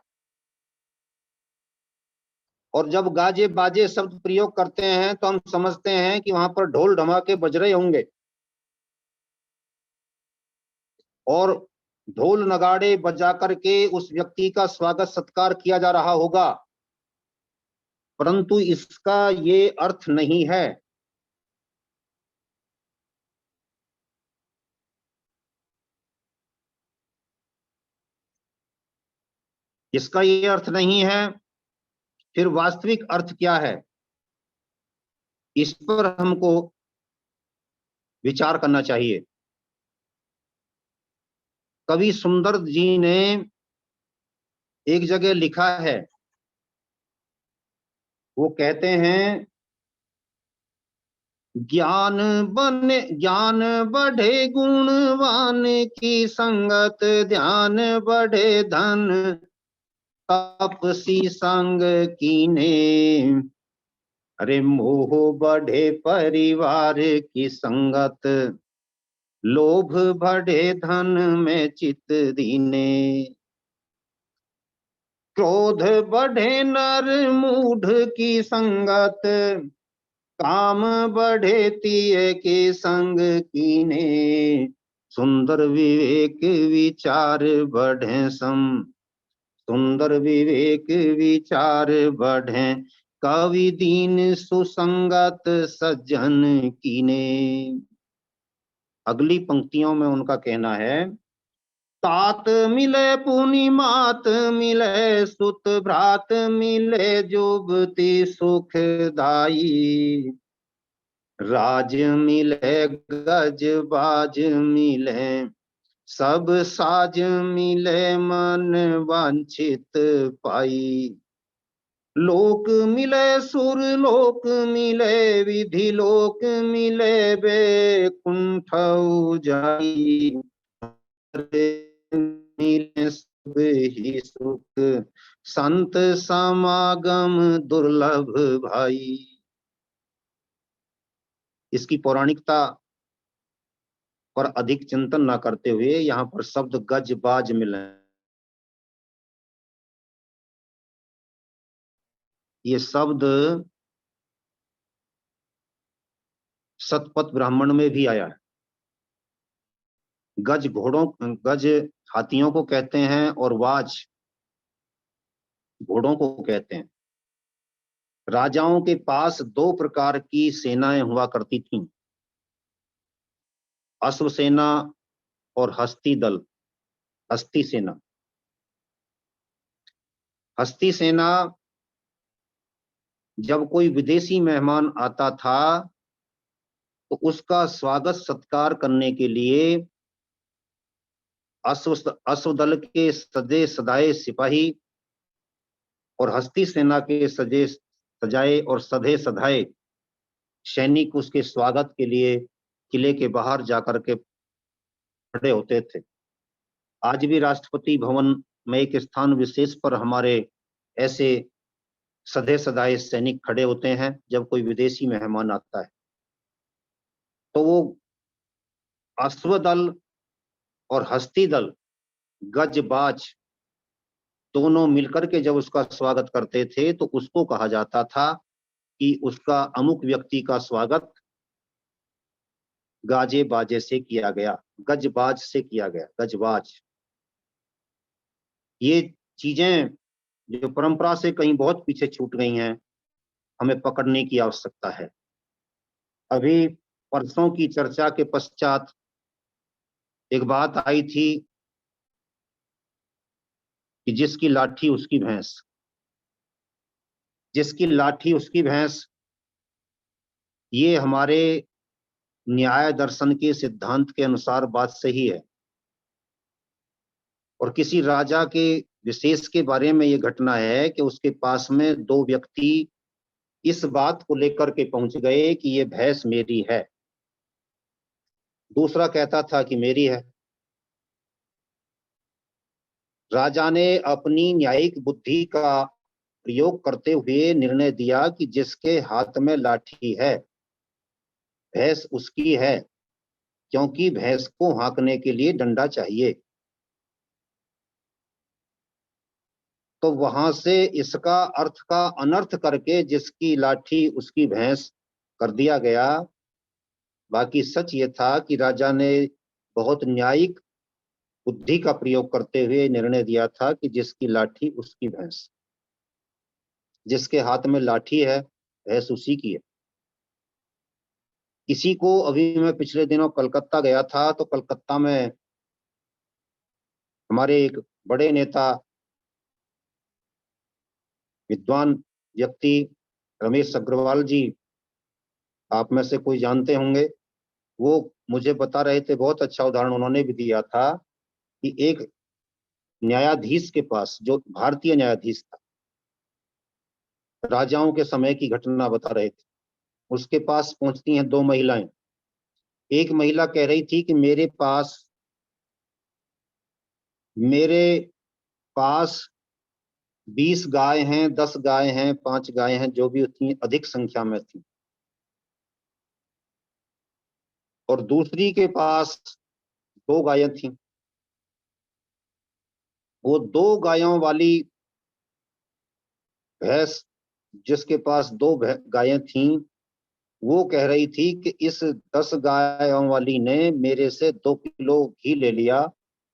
और जब गाजे बाजे शब्द प्रयोग करते हैं तो हम समझते हैं कि वहां पर ढोल ढमाके बज रहे होंगे और ढोल नगाड़े बजा करके उस व्यक्ति का स्वागत सत्कार किया जा रहा होगा, परंतु इसका ये अर्थ नहीं है। इसका ये अर्थ नहीं है। फिर वास्तविक अर्थ क्या है, इस पर हमको विचार करना चाहिए। कवि सुंदर जी ने एक जगह लिखा है, वो कहते हैं, ज्ञान बढ़े गुणवान की संगत, ध्यान बढ़े धन तपसी संग कीने, अरे मोह बढ़े परिवार की संगत, लोभ बढ़े धन में चित दीने, क्रोध बढ़े नर मूढ़ की संगत, काम बढ़े तीय के संग कीने, सुंदर विवेक विचार बढ़े सम, सुंदर विवेक विचार बढ़े कवि दीन सुसंगत सज्जन कीने। अगली पंक्तियों में उनका कहना है, तात मिले पुनि मात मिले, सुत भ्रात मिले जुबती सुखदाई, राज मिले गज बाज मिले, सब साज मिले मन वांछित पाई, लोक मिले सुर लोक मिले, विधि लोक मिले बैकुंठ जाई, मिले सब ही सुख संत समागम दुर्लभ भाई। इसकी पौराणिकता पर अधिक चिंतन न करते हुए यहाँ पर शब्द गज बाज मिले। ये शब्द शतपथ ब्राह्मण में भी आया है। गज गज हाथियों को कहते हैं और वाज घोड़ों को कहते हैं। राजाओं के पास दो प्रकार की सेनाएं हुआ करती थीं, अश्व सेना और हस्ती दल, हस्ती सेना। हस्ती सेना जब कोई विदेशी मेहमान आता था तो उसका स्वागत सत्कार करने के लिए अश्व दल के सजे सदाए सिपाही और हस्ती सेना के सजे सजाए और सधे सधाए सैनिक उसके स्वागत के लिए किले के बाहर जाकर के खड़े होते थे। आज भी राष्ट्रपति भवन में एक स्थान विशेष पर हमारे ऐसे सधे सधाए सैनिक खड़े होते हैं जब कोई विदेशी मेहमान आता है। तो वो अश्व दल और हस्ती दल, गजबाज दोनों मिलकर के जब उसका स्वागत करते थे तो उसको कहा जाता था कि उसका अमुक व्यक्ति का स्वागत गाजे बाजे से किया गया, गजबाज से किया गया, गजबाज। ये चीजें जो परंपरा से कहीं बहुत पीछे छूट गई हैं, हमें पकड़ने की आवश्यकता है। अभी परसों की चर्चा के पश्चात एक बात आई थी कि जिसकी लाठी उसकी भैंस, जिसकी लाठी उसकी भैंस, ये हमारे न्याय दर्शन के सिद्धांत के अनुसार बात सही है। और किसी राजा के विशेष के बारे में ये घटना है कि उसके पास में दो व्यक्ति इस बात को लेकर के पहुंच गए कि ये भैंस मेरी है। दूसरा कहता था कि मेरी है। राजा ने अपनी न्यायिक बुद्धि का प्रयोग करते हुए निर्णय दिया कि जिसके हाथ में लाठी है भैंस उसकी है, क्योंकि भैंस को हाँकने के लिए डंडा चाहिए। तो वहां से इसका अर्थ का अनर्थ करके जिसकी लाठी उसकी भैंस कर दिया गया। बाकी सच ये था कि राजा ने बहुत न्यायिक बुद्धि का प्रयोग करते हुए निर्णय दिया था कि जिसकी लाठी उसकी भैंस, जिसके हाथ में लाठी है भैंस उसी की है। इसी को अभी मैं पिछले दिनों कलकत्ता गया था तो कलकत्ता में हमारे एक बड़े नेता विद्वान व्यक्ति रमेश अग्रवाल जी, आप में से कोई जानते होंगे, वो मुझे बता रहे थे, बहुत अच्छा उदाहरण उन्होंने भी दिया था कि एक न्यायाधीश के पास, जो भारतीय न्यायाधीश था, राजाओं के समय की घटना बता रहे थे, उसके पास पहुंचती हैं दो महिलाएं। एक महिला कह रही थी कि मेरे पास 20 गाय हैं, 10 गाय हैं, 5 गाय हैं, जो भी उतनी अधिक संख्या में थी। और दूसरी के पास 2 गायें थी। वो 2 गायों वाली भैंस, जिसके पास 2 गायें थीं, वो कह रही थी कि इस 10 गायों वाली ने मेरे से 2 किलो घी ले लिया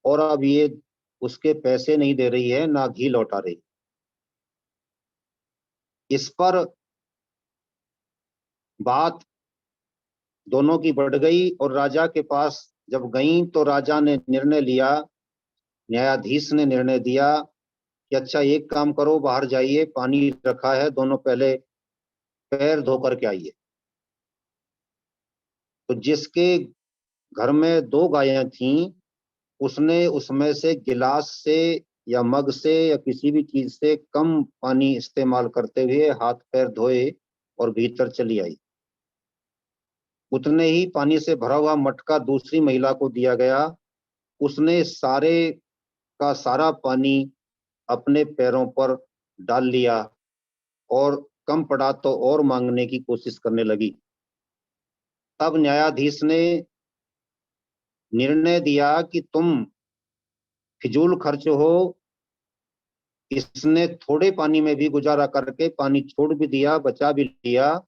और अब ये उसके पैसे नहीं दे रही है, ना घी लौटा रही। इस पर बात दोनों की बढ़ गई और राजा के पास जब गई तो राजा ने निर्णय लिया, न्यायाधीश ने निर्णय दिया कि अच्छा एक काम करो, बाहर जाइए, पानी रखा है, दोनों पहले पैर धो करके आइए। तो जिसके घर में 2 गायें थीं, उसने उसमें से गिलास से या मग से या किसी भी चीज से कम पानी इस्तेमाल करते हुए हाथ पैर धोए और भीतर चली आई। उतने ही पानी से भरा हुआ मटका दूसरी महिला को दिया गया। उसने सारे का सारा पानी अपने पैरों पर डाल लिया और कम पड़ा तो और मांगने की कोशिश करने लगी। तब न्यायाधीश ने निर्णय दिया कि तुम फिजूल खर्च हो, इसने थोड़े पानी में भी गुजारा करके पानी छोड़ भी दिया, बचा भी लिया,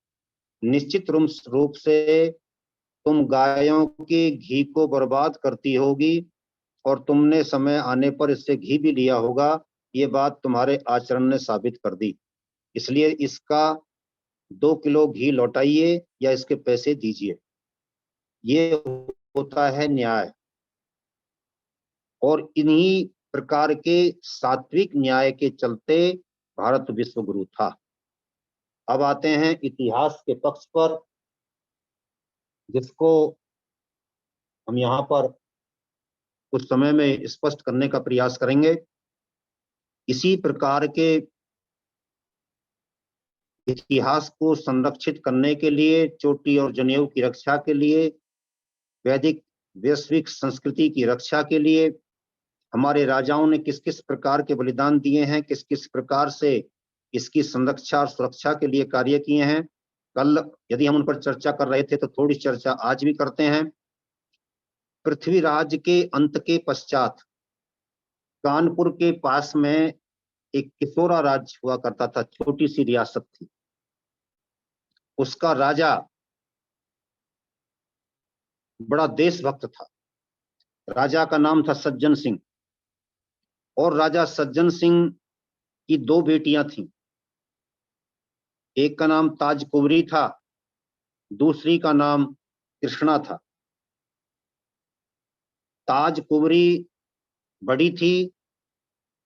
निश्चित रूप से तुम गायों के घी को बर्बाद करती होगी और तुमने समय आने पर इससे घी भी लिया होगा। ये बात तुम्हारे आचरण ने साबित कर दी, इसलिए इसका 2 किलो घी लौटाइए या इसके पैसे दीजिए। ये होता है न्याय। और इन्हीं प्रकार के सात्विक न्याय के चलते भारत विश्व गुरु था। अब आते हैं इतिहास के पक्ष पर, जिसको हम यहाँ पर कुछ समय में स्पष्ट करने का प्रयास करेंगे। इसी प्रकार के इतिहास को संरक्षित करने के लिए, चोटी और जनेऊ की रक्षा के लिए, वैदिक वैश्विक संस्कृति की रक्षा के लिए हमारे राजाओं ने किस किस प्रकार के बलिदान दिए हैं, किस किस प्रकार से इसकी संरक्षा और सुरक्षा के लिए कार्य किए हैं। कल यदि हम उन पर चर्चा कर रहे थे तो थोड़ी चर्चा आज भी करते हैं। पृथ्वीराज के अंत के पश्चात कानपुर के पास में एक किशोरा राज्य हुआ करता था, छोटी सी रियासत थी। उसका राजा बड़ा देशभक्त था। राजा का नाम था सज्जन सिंह। और राजा सज्जन सिंह की 2 बेटियां थीं। एक का नाम ताज कुंवरी था, दूसरी का नाम कृष्णा था। ताज कुंवरी बड़ी थी।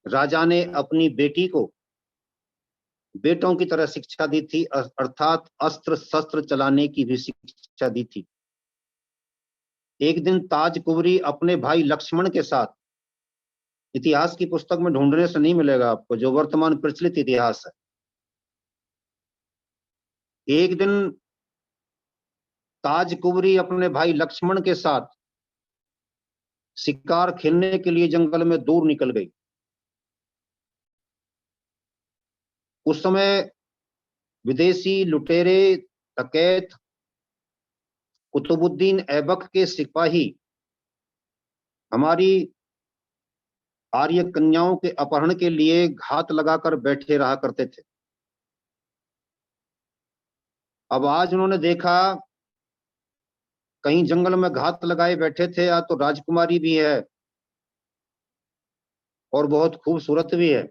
राजा ने अपनी बेटी को बेटों की तरह शिक्षा दी थी, अर्थात अस्त्र शस्त्र चलाने की भी शिक्षा दी थी। एक दिन ताज कुंवरी अपने भाई लक्ष्मण के साथ, इतिहास की पुस्तक में ढूंढने से नहीं मिलेगा आपको, जो वर्तमान प्रचलित इतिहास है, एक दिन ताज कुंवरी अपने भाई लक्ष्मण के साथ शिकार खेलने के लिए जंगल में दूर निकल गई। उस समय विदेशी लुटेरे, डकैत, कुतुबुद्दीन ऐबक के सिपाही हमारी आर्य कन्याओं के अपहरण के लिए घात लगाकर बैठे रहा करते थे। अब आज उन्होंने देखा कहीं जंगल में घात लगाए बैठे थे, या तो राजकुमारी भी है और बहुत खूबसूरत भी है।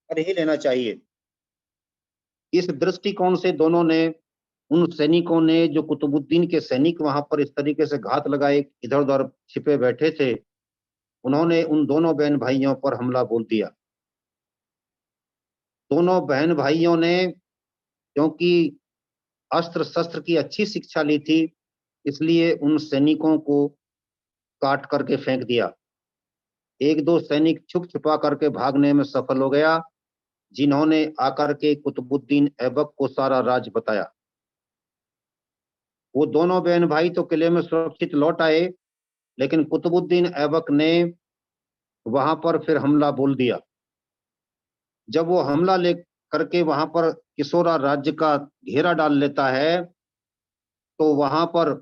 कर ही लेना चाहिए। इस दृष्टिकोण से दोनों ने, उन सैनिकों ने, जो कुतुबुद्दीन के सैनिक वहां पर इस तरीके से घात लगाए इधर उधर छिपे बैठे थे, उन्होंने उन दोनों बहन भाइयों पर हमला बोल दिया। दोनों बहन भाइयों ने, क्योंकि अस्त्र शस्त्र की अच्छी शिक्षा ली थी, इसलिए उन सैनिकों को काट करके फेंक दिया। 1-2 सैनिक छुप छुपा करके भागने में सफल हो गया, जिन्होंने आकर के कुतुबुद्दीन ऐबक को सारा राज बताया। वो दोनों बहन भाई तो किले में सुरक्षित लौट आए, लेकिन कुतुबुद्दीन ऐबक ने वहां पर फिर हमला बोल दिया। जब वो हमला ले करके वहां पर किशोरा राज्य का घेरा डाल लेता है, तो वहां पर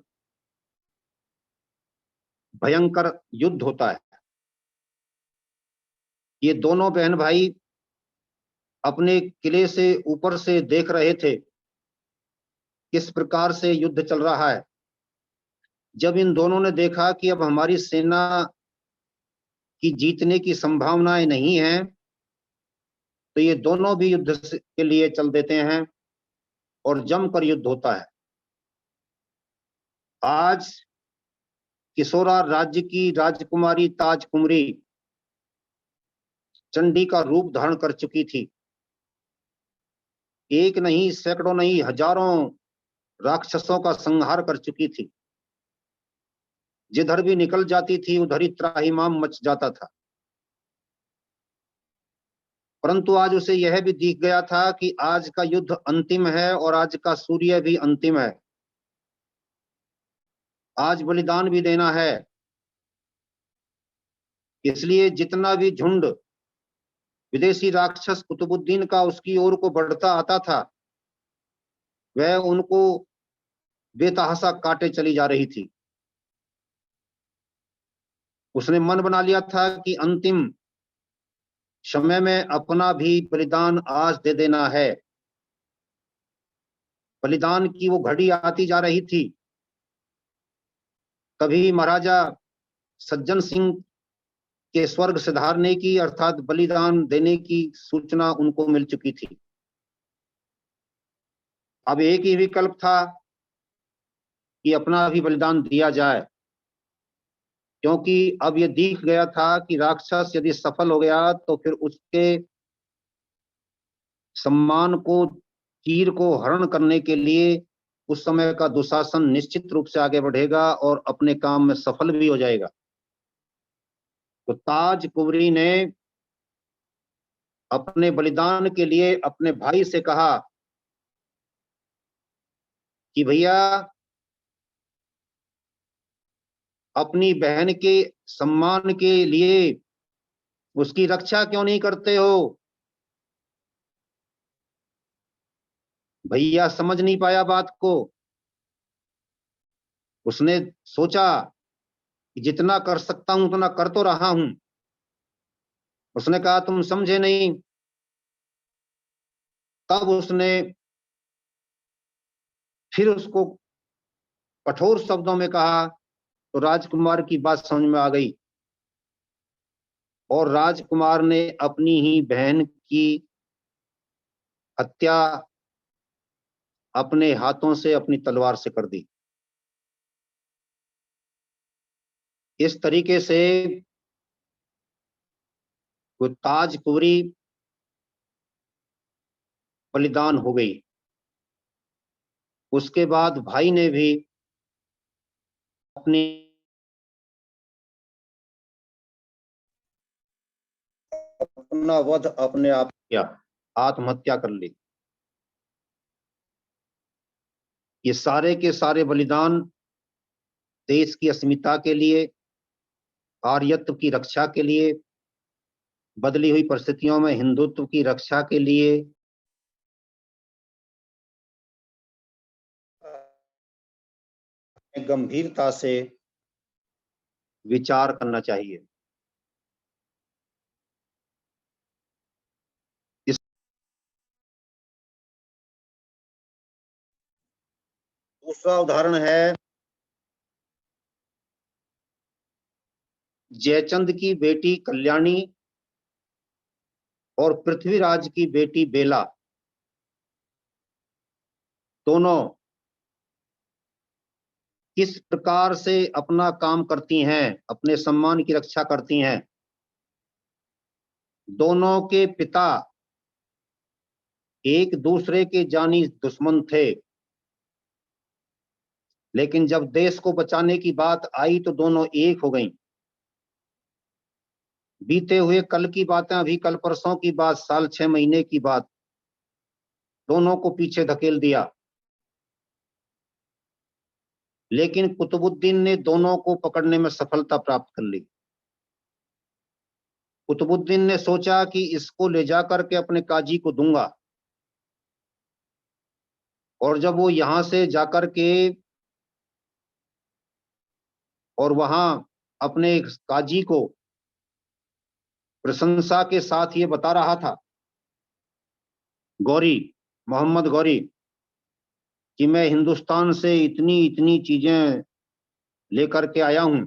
भयंकर युद्ध होता है। ये दोनों बहन भाई अपने किले से ऊपर से देख रहे थे किस प्रकार से युद्ध चल रहा है। जब इन दोनों ने देखा कि अब हमारी सेना की जीतने की संभावनाएं नहीं है, तो ये दोनों भी युद्ध के लिए चल देते हैं और जमकर युद्ध होता है। आज किशोरा राज्य की राजकुमारी ताज कुंवरी चंडी का रूप धारण कर चुकी थी। एक नहीं, सैकड़ों नहीं, हजारों राक्षसों का संहार कर चुकी थी। जिधर भी निकल जाती थी उधर ही त्राहिमाम मच जाता था। परंतु आज उसे यह भी दिख गया था कि आज का युद्ध अंतिम है और आज का सूर्य भी अंतिम है। आज बलिदान भी देना है। इसलिए जितना भी झुंड विदेशी राक्षस कुतुबुद्दीन का उसकी ओर को बढ़ता आता था, वह उनको बेतहाशा काटे चली जा रही थी। उसने मन बना लिया था कि अंतिम समय में अपना भी बलिदान आज दे देना है। बलिदान की वो घड़ी आती जा रही थी। कभी महाराजा सज्जन सिंह के स्वर्ग सिधारने की अर्थात बलिदान देने की सूचना उनको मिल चुकी थी। अब एक ही विकल्प था कि अपना भी बलिदान दिया जाए, क्योंकि अब ये दिख गया था कि राक्षस यदि सफल हो गया तो फिर उसके सम्मान को, चीर को हरण करने के लिए उस समय का दुशासन निश्चित रूप से आगे बढ़ेगा और अपने काम में सफल भी हो जाएगा। तो ताज कुंवरी ने अपने बलिदान के लिए अपने भाई से कहा कि भैया, अपनी बहन के सम्मान के लिए उसकी रक्षा क्यों नहीं करते हो? भैया समझ नहीं पाया बात को। उसने सोचा कि जितना कर सकता हूं उतना कर तो रहा हूं। उसने कहा तुम समझे नहीं। तब उसने फिर उसको कठोर शब्दों में कहा, तो राजकुमार की बात समझ में आ गई और राजकुमार ने अपनी ही बहन की हत्या अपने हाथों से, अपनी तलवार से कर दी। इस तरीके से वो ताज कुंवरी बलिदान हो गई। उसके बाद भाई ने भी अपनी अपना वध अपने आप किया, आत्महत्या कर ली। ये सारे के सारे बलिदान देश की अस्मिता के लिए, आर्यत्व की रक्षा के लिए, बदली हुई परिस्थितियों में हिंदुत्व की रक्षा के लिए गंभीरता से विचार करना चाहिए। इस दूसरा उदाहरण है जयचंद की बेटी कल्याणी और पृथ्वीराज की बेटी बेला। दोनों किस प्रकार से अपना काम करती हैं, अपने सम्मान की रक्षा करती हैं। दोनों के पिता एक दूसरे के जानी दुश्मन थे, लेकिन जब देश को बचाने की बात आई तो दोनों एक हो गईं। बीते हुए कल की बातें, अभी कल परसों की बात, साल 6 महीने की बात, दोनों को पीछे धकेल दिया। लेकिन कुतुबुद्दीन ने दोनों को पकड़ने में सफलता प्राप्त कर ली। कुतुबुद्दीन ने सोचा कि इसको ले जाकर के अपने काजी को दूंगा, और जब वो यहां से जाकर के और वहां अपने काजी को प्रशंसा के साथ ये बता रहा था, गौरी, मोहम्मद गौरी, कि मैं हिंदुस्तान से इतनी इतनी चीजें लेकर के आया हूं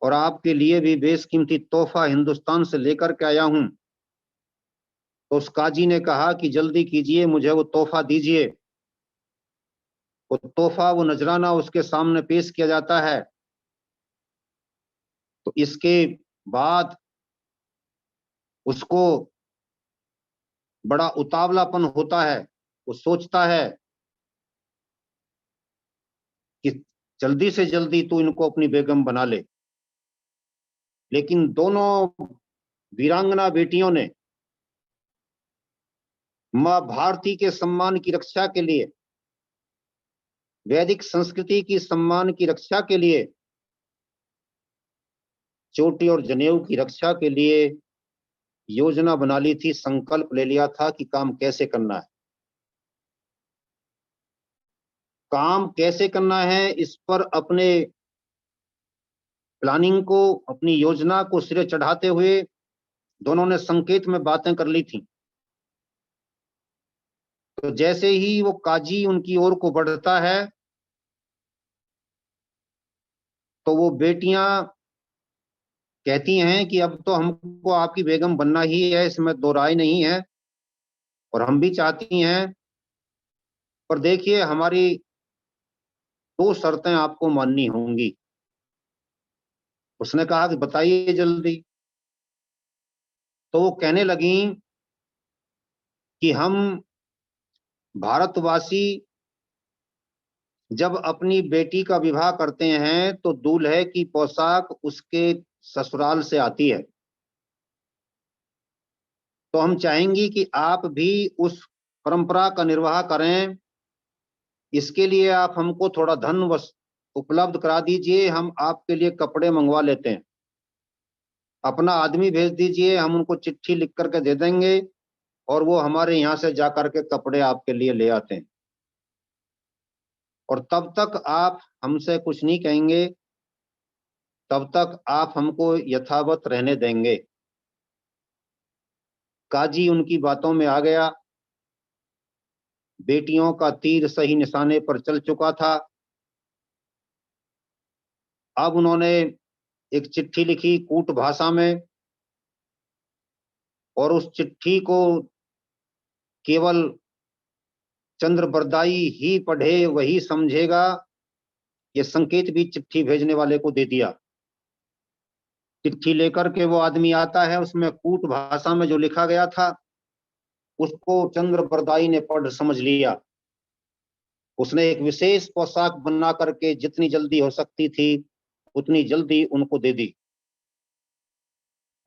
और आपके लिए भी बेशकीमती तोहफा हिंदुस्तान से लेकर के आया हूं। तो उस काजी ने कहा कि जल्दी कीजिए, मुझे वो तोहफा दीजिए। वो तोहफा, वो नजराना उसके सामने पेश किया जाता है। तो इसके बाद उसको बड़ा उतावलापन होता है। वो सोचता है कि जल्दी से जल्दी तू इनको अपनी बेगम बना ले। लेकिन दोनों वीरांगना बेटियों ने मां भारती के सम्मान की रक्षा के लिए वैदिक संस्कृति की सम्मान की रक्षा के लिए, चोटी और जनेऊ की रक्षा के लिए योजना बना ली थी, संकल्प ले लिया था कि काम कैसे करना है। काम कैसे करना है इस पर अपने प्लानिंग को, अपनी योजना को सिरे चढ़ाते हुए दोनों ने संकेत में बातें कर ली थी। तो जैसे ही वो काजी उनकी ओर को बढ़ता है तो वो बेटियां कहती हैं कि अब तो हमको आपकी बेगम बनना ही है, इसमें दो राय नहीं है, और हम भी चाहती हैं, पर देखिए हमारी दो शर्तें आपको माननी होंगी। उसने कहा कि बताइए जल्दी। तो वो कहने लगी कि हम भारतवासी जब अपनी बेटी का विवाह करते हैं तो दूल्हे की पोशाक उसके ससुराल से आती है, तो हम चाहेंगी कि आप भी उस परंपरा का निर्वाह करें। इसके लिए आप हमको थोड़ा धन उपलब्ध करा दीजिए, हम आपके लिए कपड़े मंगवा लेते हैं, अपना आदमी भेज दीजिए, हम उनको चिट्ठी लिख करके दे देंगे और वो हमारे यहाँ से जा करके कपड़े आपके लिए ले आते हैं, और तब तक आप हमसे कुछ नहीं कहेंगे, तब तक आप हमको यथावत रहने देंगे। काजी उनकी बातों में आ गया। बेटियों का तीर सही निशाने पर चल चुका था। अब उन्होंने एक चिट्ठी लिखी कूट भाषा में, और उस चिट्ठी को केवल चंद्रबरदाई ही पढ़े, वही समझेगा, ये संकेत भी चिट्ठी भेजने वाले को दे दिया। चिट्ठी लेकर के वो आदमी आता है, उसमें कूट भाषा में जो लिखा गया था उसको चंद्रबरदाई ने पढ़ समझ लिया। उसने एक विशेष पोशाक बना करके जितनी जल्दी हो सकती थी उतनी जल्दी उनको दे दी।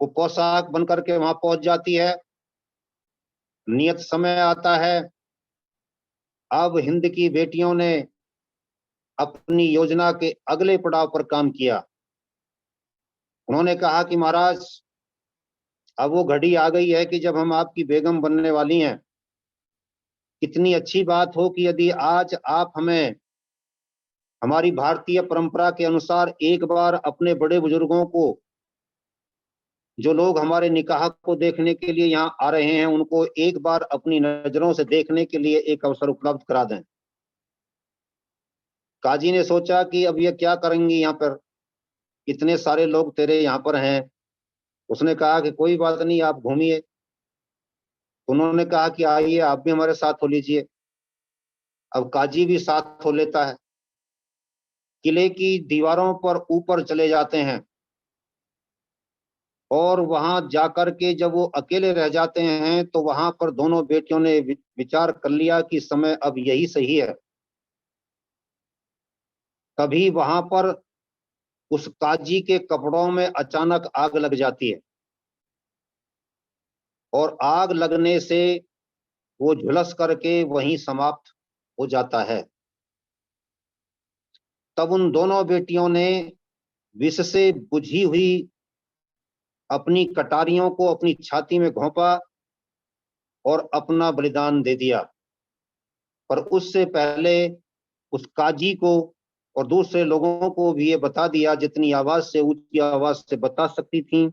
वो पोशाक बन करके वहां पहुंच जाती है। नियत समय आता है। अब हिंद की बेटियों ने अपनी योजना के अगले पड़ाव पर काम किया। उन्होंने कहा कि महाराज, अब वो घड़ी आ गई है कि जब हम आपकी बेगम बनने वाली हैं। कितनी अच्छी बात हो कि यदि आज आप हमें हमारी भारतीय परंपरा के अनुसार एक बार अपने बड़े बुजुर्गों को, जो लोग हमारे निकाह को देखने के लिए यहाँ आ रहे हैं, उनको एक बार अपनी नजरों से देखने के लिए एक अवसर उपलब्ध करा दें। काजी ने सोचा कि अब ये क्या करेंगी, यहाँ पर इतने सारे लोग तेरे यहाँ पर हैं। उसने कहा कि कोई बात नहीं, आप घूमिए। उन्होंने कहा कि आइए आप भी हमारे साथ हो लीजिए। अब काजी भी साथ हो लेता है। किले की दीवारों पर ऊपर चले जाते हैं, और वहां जाकर के जब वो अकेले रह जाते हैं तो वहां पर दोनों बेटियों ने विचार कर लिया कि समय अब यही सही है। तभी वहां पर उस काजी के कपड़ों में अचानक आग लग जाती है, और आग लगने से वो झुलस करके वहीं समाप्त हो जाता है। तब उन दोनों बेटियों ने विष से बुझी हुई अपनी कटारियों को अपनी छाती में घोंपा और अपना बलिदान दे दिया। पर उससे पहले उस काजी को और दूसरे लोगों को भी ये बता दिया, जितनी आवाज से, ऊंची आवाज से बता सकती थी,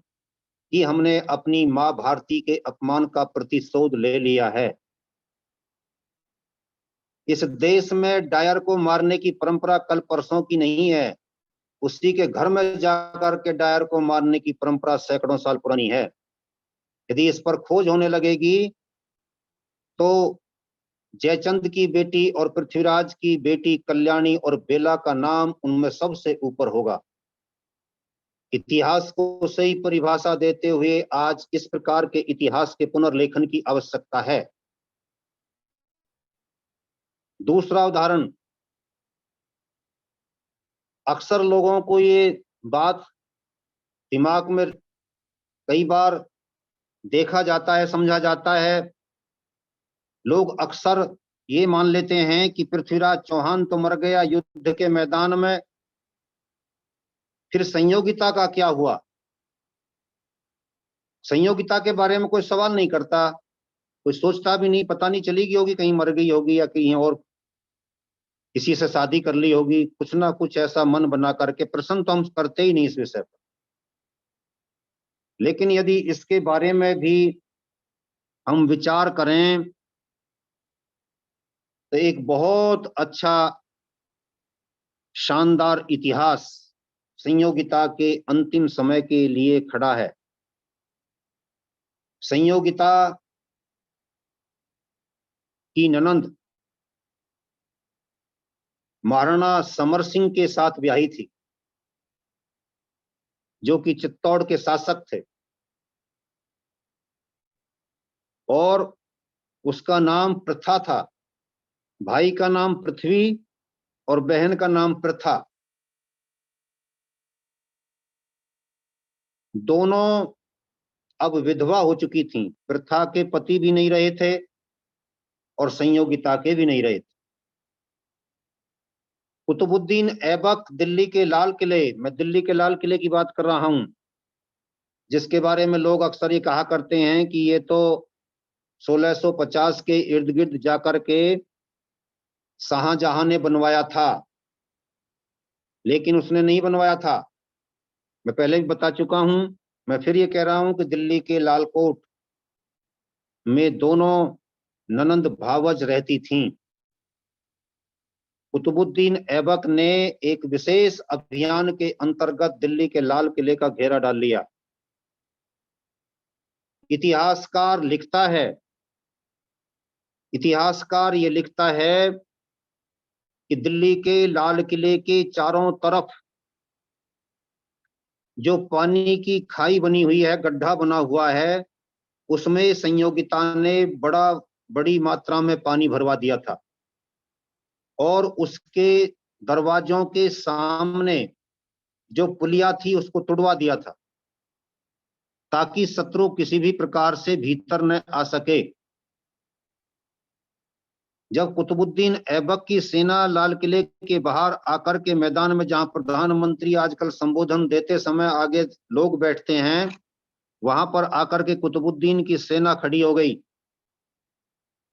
कि हमने अपनी मां भारती के अपमान का प्रतिशोध ले लिया है। इस देश में डायर को मारने की परंपरा कल परसों की नहीं है। उसी के घर में जाकर के डायर को मारने की परंपरा सैकड़ों साल पुरानी है। यदि इस पर खोज होने लगेगी तो जयचंद की बेटी और पृथ्वीराज की बेटी कल्याणी और बेला का नाम उनमें सबसे ऊपर होगा। इतिहास को सही परिभाषा देते हुए आज इस प्रकार के इतिहास के पुनर्लेखन की आवश्यकता है। दूसरा उदाहरण, अक्सर लोगों को ये बात दिमाग में कई बार देखा जाता है, समझा जाता है। लोग अक्सर ये मान लेते हैं कि पृथ्वीराज चौहान तो मर गया युद्ध के मैदान में, फिर संयोगिता का क्या हुआ? संयोगिता के बारे में कोई सवाल नहीं करता, कोई सोचता भी नहीं, पता नहीं चली गई होगी, कहीं मर गई होगी या कहीं और किसी से शादी कर ली होगी, कुछ ना कुछ ऐसा मन बना करके प्रश्न तो हम करते ही नहीं इस विषय पर। लेकिन यदि इसके बारे में भी हम विचार करें तो एक बहुत अच्छा शानदार इतिहास संयोगिता के अंतिम समय के लिए खड़ा है। संयोगिता की ननंद महाराणा समर सिंह के साथ ब्याही थी, जो कि चित्तौड़ के शासक थे, और उसका नाम प्रथा था। भाई का नाम पृथ्वी और बहन का नाम प्रथा। दोनों अब विधवा हो चुकी थीं। प्रथा के पति भी नहीं रहे थे और संयोगिता के भी नहीं रहे थे। कुतुबुद्दीन ऐबक दिल्ली के लाल किले, मैं दिल्ली के लाल किले की बात कर रहा हूं, जिसके बारे में लोग अक्सर ये कहा करते हैं कि ये तो 1650 के इर्द गिर्द जाकर के शाहजहां ने बनवाया था, लेकिन उसने नहीं बनवाया था। मैं पहले भी बता चुका हूं, मैं फिर ये कह रहा हूं कि दिल्ली के लाल कोट में दोनों ननंद भावज रहती थीं। कुतुबुद्दीन ऐबक ने एक विशेष अभियान के अंतर्गत दिल्ली के लाल किले का घेरा डाल लिया। इतिहासकार ये लिखता है कि दिल्ली के लाल किले के चारों तरफ जो पानी की खाई बनी हुई है, गड्ढा बना हुआ है, उसमें संयोगिता ने बड़ी मात्रा में पानी भरवा दिया था और उसके दरवाजों के सामने जो पुलिया थी उसको तुड़वा दिया था, ताकि शत्रु किसी भी प्रकार से भीतर न आ सके। जब कुतुबुद्दीन ऐबक की सेना लाल किले के बाहर आकर के मैदान में, जहां प्रधानमंत्री आजकल संबोधन देते समय आगे लोग बैठते हैं, वहां पर आकर के कुतुबुद्दीन की सेना खड़ी हो गई।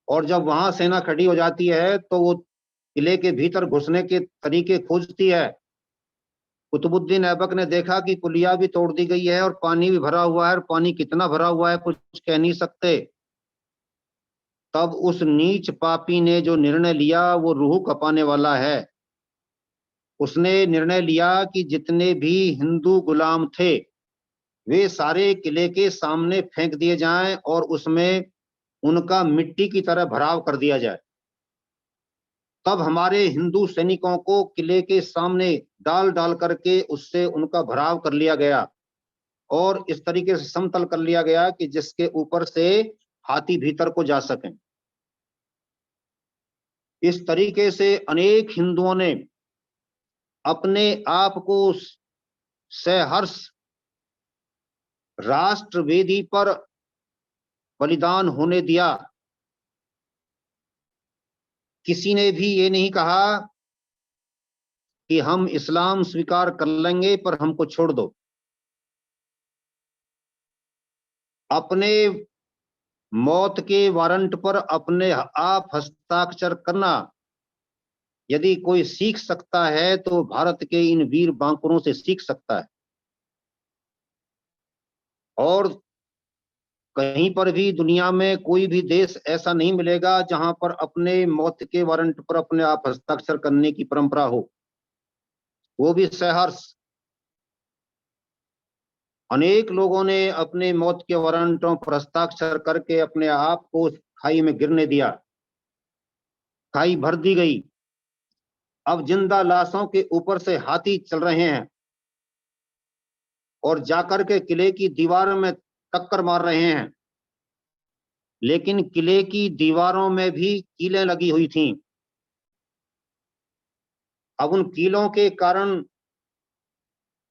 और जब वहां सेना खड़ी हो जाती है तो वो किले के भीतर घुसने के तरीके खोजती है। कुतुबुद्दीन ऐबक ने देखा कि पुलिया भी तोड़ दी गई है और पानी भी भरा हुआ है, और पानी कितना भरा हुआ है कुछ कह नहीं सकते। तब उस नीच पापी ने जो निर्णय लिया वो रूह कपाने वाला है। उसने निर्णय लिया कि जितने भी हिंदू गुलाम थे वे सारे किले के सामने फेंक दिए जाएं और उसमें उनका मिट्टी की तरह भराव कर दिया जाए। तब हमारे हिंदू सैनिकों को किले के सामने डाल डाल करके उससे उनका भराव कर लिया गया और इस तरीके से समतल कर लिया गया कि जिसके ऊपर से हाथी भीतर को जा सकें। इस तरीके से अनेक हिंदुओं ने अपने आप को सहर्ष राष्ट्रवेदी पर बलिदान होने दिया। किसी ने भी ये नहीं कहा कि हम इस्लाम स्वीकार कर लेंगे पर हमको छोड़ दो। अपने मौत के वारंट पर अपने आप हस्ताक्षर करना यदि कोई सीख सकता है तो भारत के इन वीर बांकुरों से सीख सकता है। और कहीं पर भी दुनिया में कोई भी देश ऐसा नहीं मिलेगा जहां पर अपने मौत के वारंट पर अपने आप हस्ताक्षर करने की परंपरा हो, वो भी सहर्ष। अनेक लोगों ने अपने मौत के वारंटों पर हस्ताक्षर करके अपने आप को खाई में गिरने दिया। खाई भर दी गई। अब जिंदा लाशों के ऊपर से हाथी चल रहे हैं और जाकर के किले की दीवार में टक्कर मार रहे हैं। लेकिन किले की दीवारों में भी कीलें लगी हुई थीं। अब उन कीलों के कारण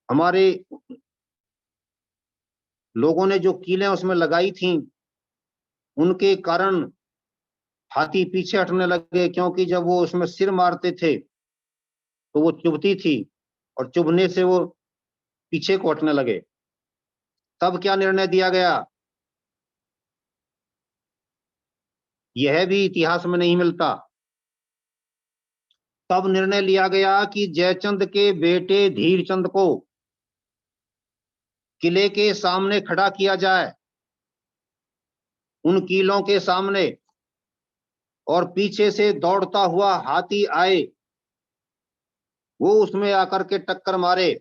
हमारे लोगों ने जो कीलें उसमें लगाई थीं, उनके कारण हाथी पीछे हटने लगे, क्योंकि जब वो उसमें सिर मारते थे तो वो चुभती थी और चुभने से वो पीछे को हटने लगे। तब क्या निर्णय दिया गया, यह भी इतिहास में नहीं मिलता। तब निर्णय लिया गया कि जयचंद के बेटे धीरचंद को किले के सामने खड़ा किया जाए, उन कीलों के सामने, और पीछे से दौड़ता हुआ हाथी आए, वो उसमें आकर के टक्कर मारे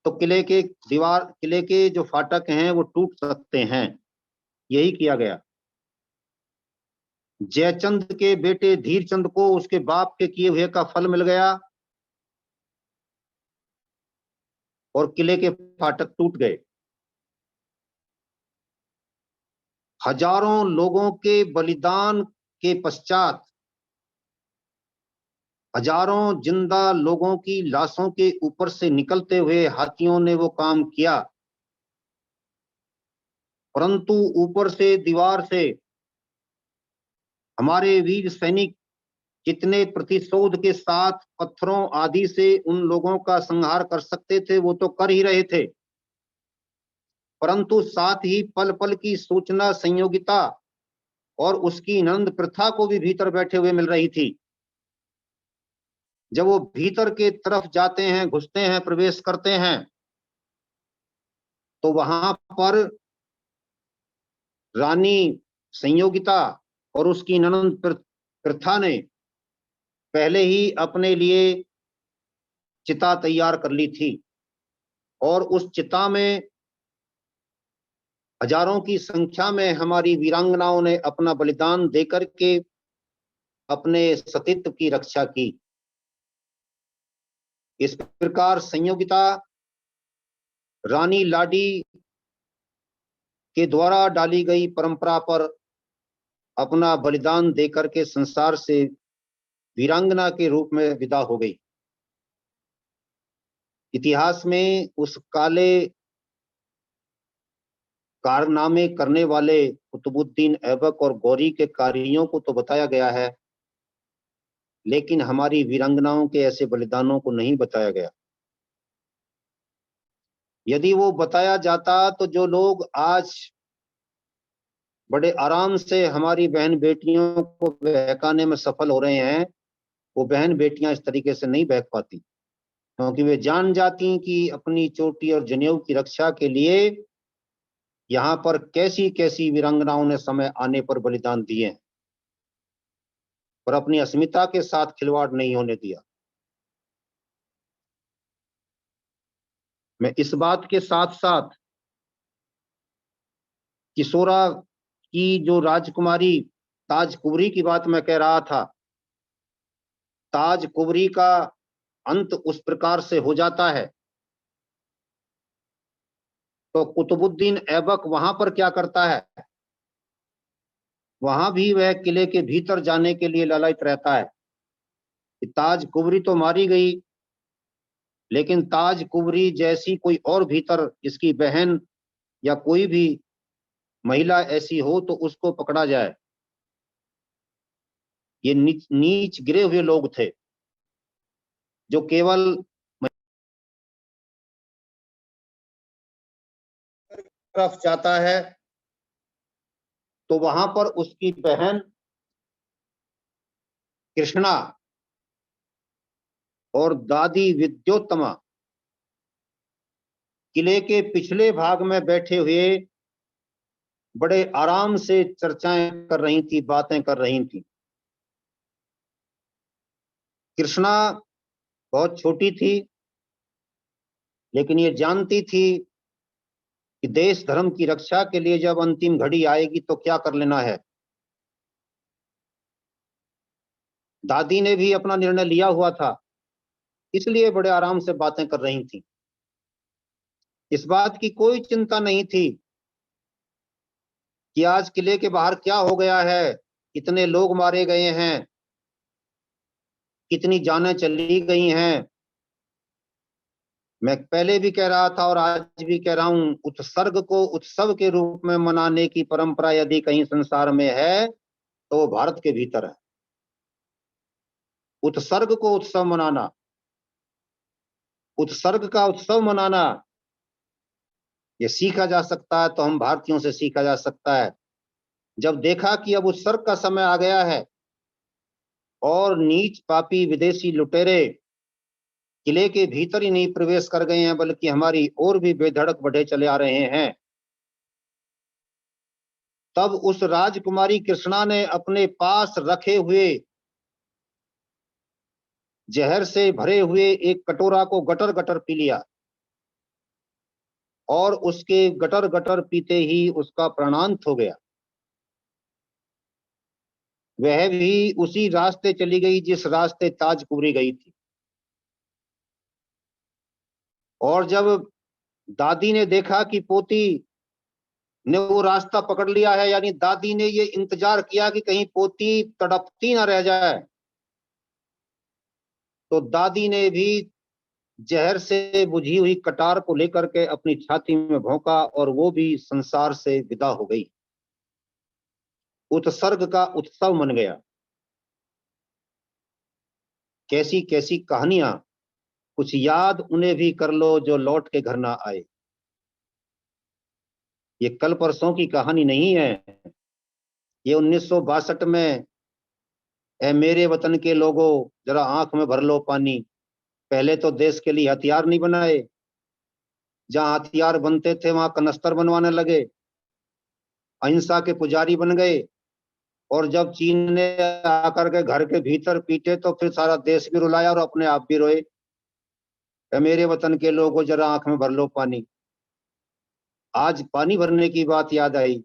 तो किले के जो फाटक हैं वो टूट सकते हैं। यही किया गया। जयचंद के बेटे धीरचंद को उसके बाप के किए हुए का फल मिल गया और किले के फाटक टूट गए। हजारों लोगों के बलिदान के पश्चात, हजारों जिंदा लोगों की लाशों के ऊपर से निकलते हुए हाथियों ने वो काम किया, परंतु ऊपर से दीवार से हमारे वीर सैनिक कितने प्रतिशोध के साथ पत्थरों आदि से उन लोगों का संहार कर सकते थे वो तो कर ही रहे थे, परंतु साथ ही पल पल की सूचना संयोगिता और उसकी नंद प्रथा को भी भीतर बैठे हुए मिल रही थी। जब वो भीतर के तरफ जाते हैं, घुसते हैं, प्रवेश करते हैं, तो वहां पर रानी संयोगिता और उसकी ननंद प्रथा ने पहले ही अपने लिए चिता तैयार कर ली थी और उस चिता में हजारों की संख्या में हमारी वीरांगनाओं ने अपना बलिदान देकर के अपने सतीत्व की रक्षा की। इस प्रकार संयोगिता रानी लाडी के द्वारा डाली गई परंपरा पर अपना बलिदान देकर के संसार से वीरांगना के रूप में विदा हो गई। इतिहास में उस काले कारनामे करने वाले कुतुबुद्दीन ऐबक और गौरी के कार्यों को तो बताया गया है, लेकिन हमारी वीरांगनाओं के ऐसे बलिदानों को नहीं बताया गया। यदि वो बताया जाता तो जो लोग आज बड़े आराम से हमारी बहन बेटियों को बहकाने में सफल हो रहे हैं, वो बहन बेटियां इस तरीके से नहीं बहक पाती, क्योंकि वे जान जाती कि अपनी चोटी और जनेऊ की रक्षा के लिए यहाँ पर कैसी कैसी वीरांगनाओं ने समय आने पर बलिदान दिए हैं, पर अपनी अस्मिता के साथ खिलवाड़ नहीं होने दिया। मैं इस बात के साथ साथ किशोरा की जो राजकुमारी ताज कुंवरी की बात मैं कह रहा था, ताज कुंवरी का अंत उस प्रकार से हो जाता है, तो कुतुबुद्दीन ऐबक वहां पर क्या करता है, वहां भी वह किले के भीतर जाने के लिए लालायित रहता है कि ताज कुंवरी तो मारी गई, लेकिन ताज कुंवरी जैसी कोई और भीतर इसकी बहन या कोई भी महिला ऐसी हो तो उसको पकड़ा जाए। ये नीच गिरे हुए लोग थे जो केवल तरफ जाता है तो वहां पर उसकी बहन कृष्णा और दादी विद्योत्तमा किले के पिछले भाग में बैठे हुए बड़े आराम से चर्चाएं कर रही थी, बातें कर रही थी। कृष्णा बहुत छोटी थी, लेकिन ये जानती थी कि देश धर्म की रक्षा के लिए जब अंतिम घड़ी आएगी तो क्या कर लेना है। दादी ने भी अपना निर्णय लिया हुआ था, इसलिए बड़े आराम से बातें कर रही थी। इस बात की कोई चिंता नहीं थी कि आज किले के बाहर क्या हो गया है, कितने लोग मारे गए हैं, कितनी जानें चली गई हैं। मैं पहले भी कह रहा था और आज भी कह रहा हूं, उत्सर्ग को उत्सव के रूप में मनाने की परंपरा यदि कहीं संसार में है तो वो भारत के भीतर है। उत्सर्ग को उत्सव मनाना, उत्सर्ग का उत्सव मनाना, ये सीखा जा सकता है, तो हम भारतीयों से सीखा जा सकता है। जब देखा कि अब उत्सर्ग का समय आ गया है और नीच पापी विदेशी लुटेरे किले के भीतर ही नहीं प्रवेश कर गए हैं, बल्कि हमारी और भी बेधड़क बढ़े चले आ रहे हैं, तब उस राजकुमारी कृष्णा ने अपने पास रखे हुए जहर से भरे हुए एक कटोरा को गटर गटर पी लिया और उसके गटर गटर पीते ही उसका प्राणांत हो गया। वह भी उसी रास्ते चली गई जिस रास्ते ताजकुबरी गई थी। और जब दादी ने देखा कि पोती ने वो रास्ता पकड़ लिया है, यानी दादी ने ये इंतजार किया कि कहीं पोती तड़पती ना रह जाए, तो दादी ने भी जहर से बुझी हुई कटार को लेकर के अपनी छाती में भोंका और वो भी संसार से विदा हो गई। उत्सर्ग का उत्सव मन गया। कैसी कैसी कहानियां, कुछ याद उन्हें भी कर लो जो लौट के घर ना आए। ये कल परसों की कहानी नहीं है, ये 1962 में ए मेरे वतन के लोगों जरा आंख में भर लो पानी। पहले तो देश के लिए हथियार नहीं बनाए, जहां हथियार बनते थे वहां कनस्तर बनवाने लगे, अहिंसा के पुजारी बन गए, और जब चीन ने आकर के घर के भीतर पीटे तो फिर सारा देश भी रुलाया और अपने आप भी रोए। मेरे वतन के लोगों जरा आंख में भर लो पानी। आज पानी भरने की बात याद आई,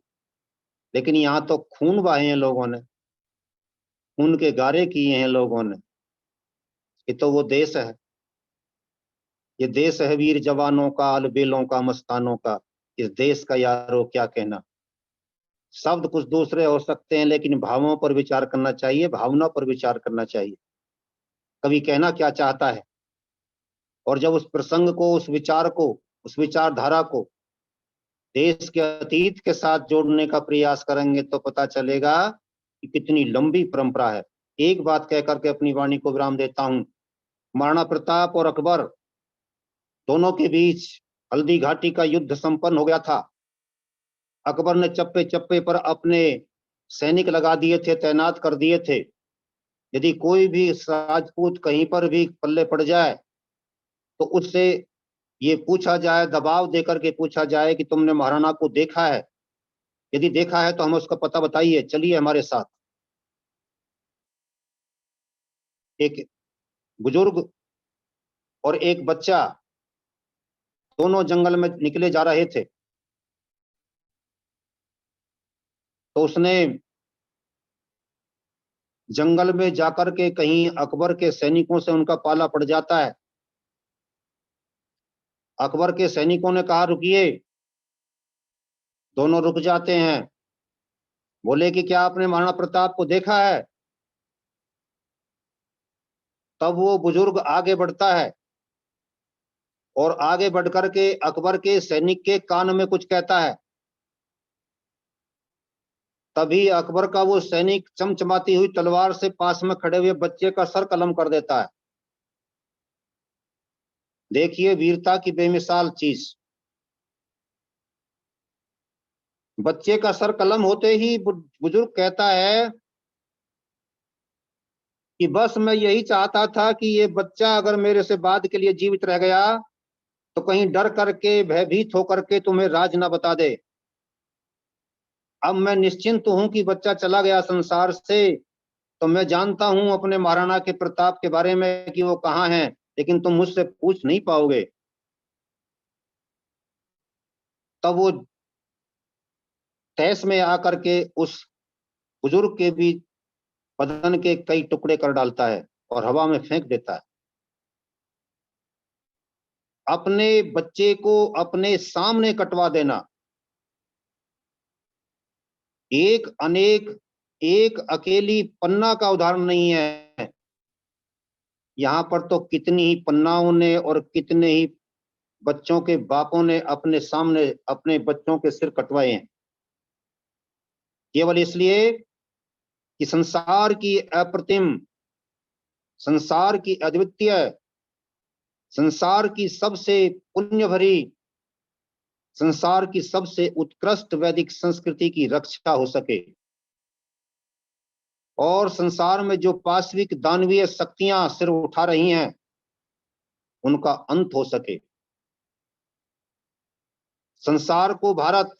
लेकिन यहाँ तो खून बहाए हैं लोगों ने, खून के गारे किए हैं लोगों ने। ये तो वो देश है, ये देश है वीर जवानों का, अलबेलों का, मस्तानों का। इस देश का यारो क्या कहना। शब्द कुछ दूसरे हो सकते हैं, लेकिन भावों पर विचार करना चाहिए, भावना पर विचार करना चाहिए, कवि कहना क्या चाहता है। और जब उस प्रसंग को, उस विचार को, उस विचारधारा को देश के अतीत के साथ जोड़ने का प्रयास करेंगे तो पता चलेगा कि कितनी लंबी परंपरा है। एक बात कह करके अपनी वाणी को विराम देता हूं। महाराणा प्रताप और अकबर दोनों के बीच हल्दी घाटी का युद्ध संपन्न हो गया था। अकबर ने चप्पे चप्पे पर अपने सैनिक लगा दिए थे, तैनात कर दिए थे। यदि कोई भी राजपूत कहीं पर भी पल्ले पड़ जाए तो उससे ये पूछा जाए, दबाव देकर के पूछा जाए कि तुमने महाराणा को देखा है? यदि देखा है तो हमें उसका पता बताइए, चलिए हमारे साथ। एक बुजुर्ग और एक बच्चा दोनों जंगल में निकले जा रहे थे, तो उसने जंगल में जाकर के कहीं अकबर के सैनिकों से उनका पाला पड़ जाता है। अकबर के सैनिकों ने कहा रुकिए, दोनों रुक जाते हैं। बोले कि क्या आपने महाराणा प्रताप को देखा है? तब वो बुजुर्ग आगे बढ़ता है और आगे बढ़कर के अकबर के सैनिक के कान में कुछ कहता है। तभी अकबर का वो सैनिक चमचमाती हुई तलवार से पास में खड़े हुए बच्चे का सर कलम कर देता है। देखिए वीरता की बेमिसाल चीज। बच्चे का सर कलम होते ही बुजुर्ग कहता है कि बस मैं यही चाहता था कि ये बच्चा अगर मेरे से बाद के लिए जीवित रह गया तो कहीं डर करके, भयभीत होकर के तुम्हें राज ना बता दे। अब मैं निश्चिंत हूं कि बच्चा चला गया संसार से, तो मैं जानता हूं अपने महाराणा के प्रताप के बारे में कि वो कहाँ हैं, लेकिन तुम मुझसे पूछ नहीं पाओगे। तब वो तैस में आकर के उस बुजुर्ग के भी बदन के कई टुकड़े कर डालता है और हवा में फेंक देता है। अपने बच्चे को अपने सामने कटवा देना एक अनेक, एक अकेली पन्ना का उदाहरण नहीं है। यहाँ पर तो कितनी ही पन्नाओं ने और कितने ही बच्चों के बापों ने अपने सामने अपने बच्चों के सिर कटवाए हैं, केवल इसलिए कि संसार की अप्रतिम, संसार की अद्वितीय, संसार की सबसे पुण्य भरी, संसार की सबसे उत्कृष्ट वैदिक संस्कृति की रक्षा हो सके और संसार में जो पाश्विक दानवीय शक्तियां सिर उठा रही हैं उनका अंत हो सके। संसार को भारत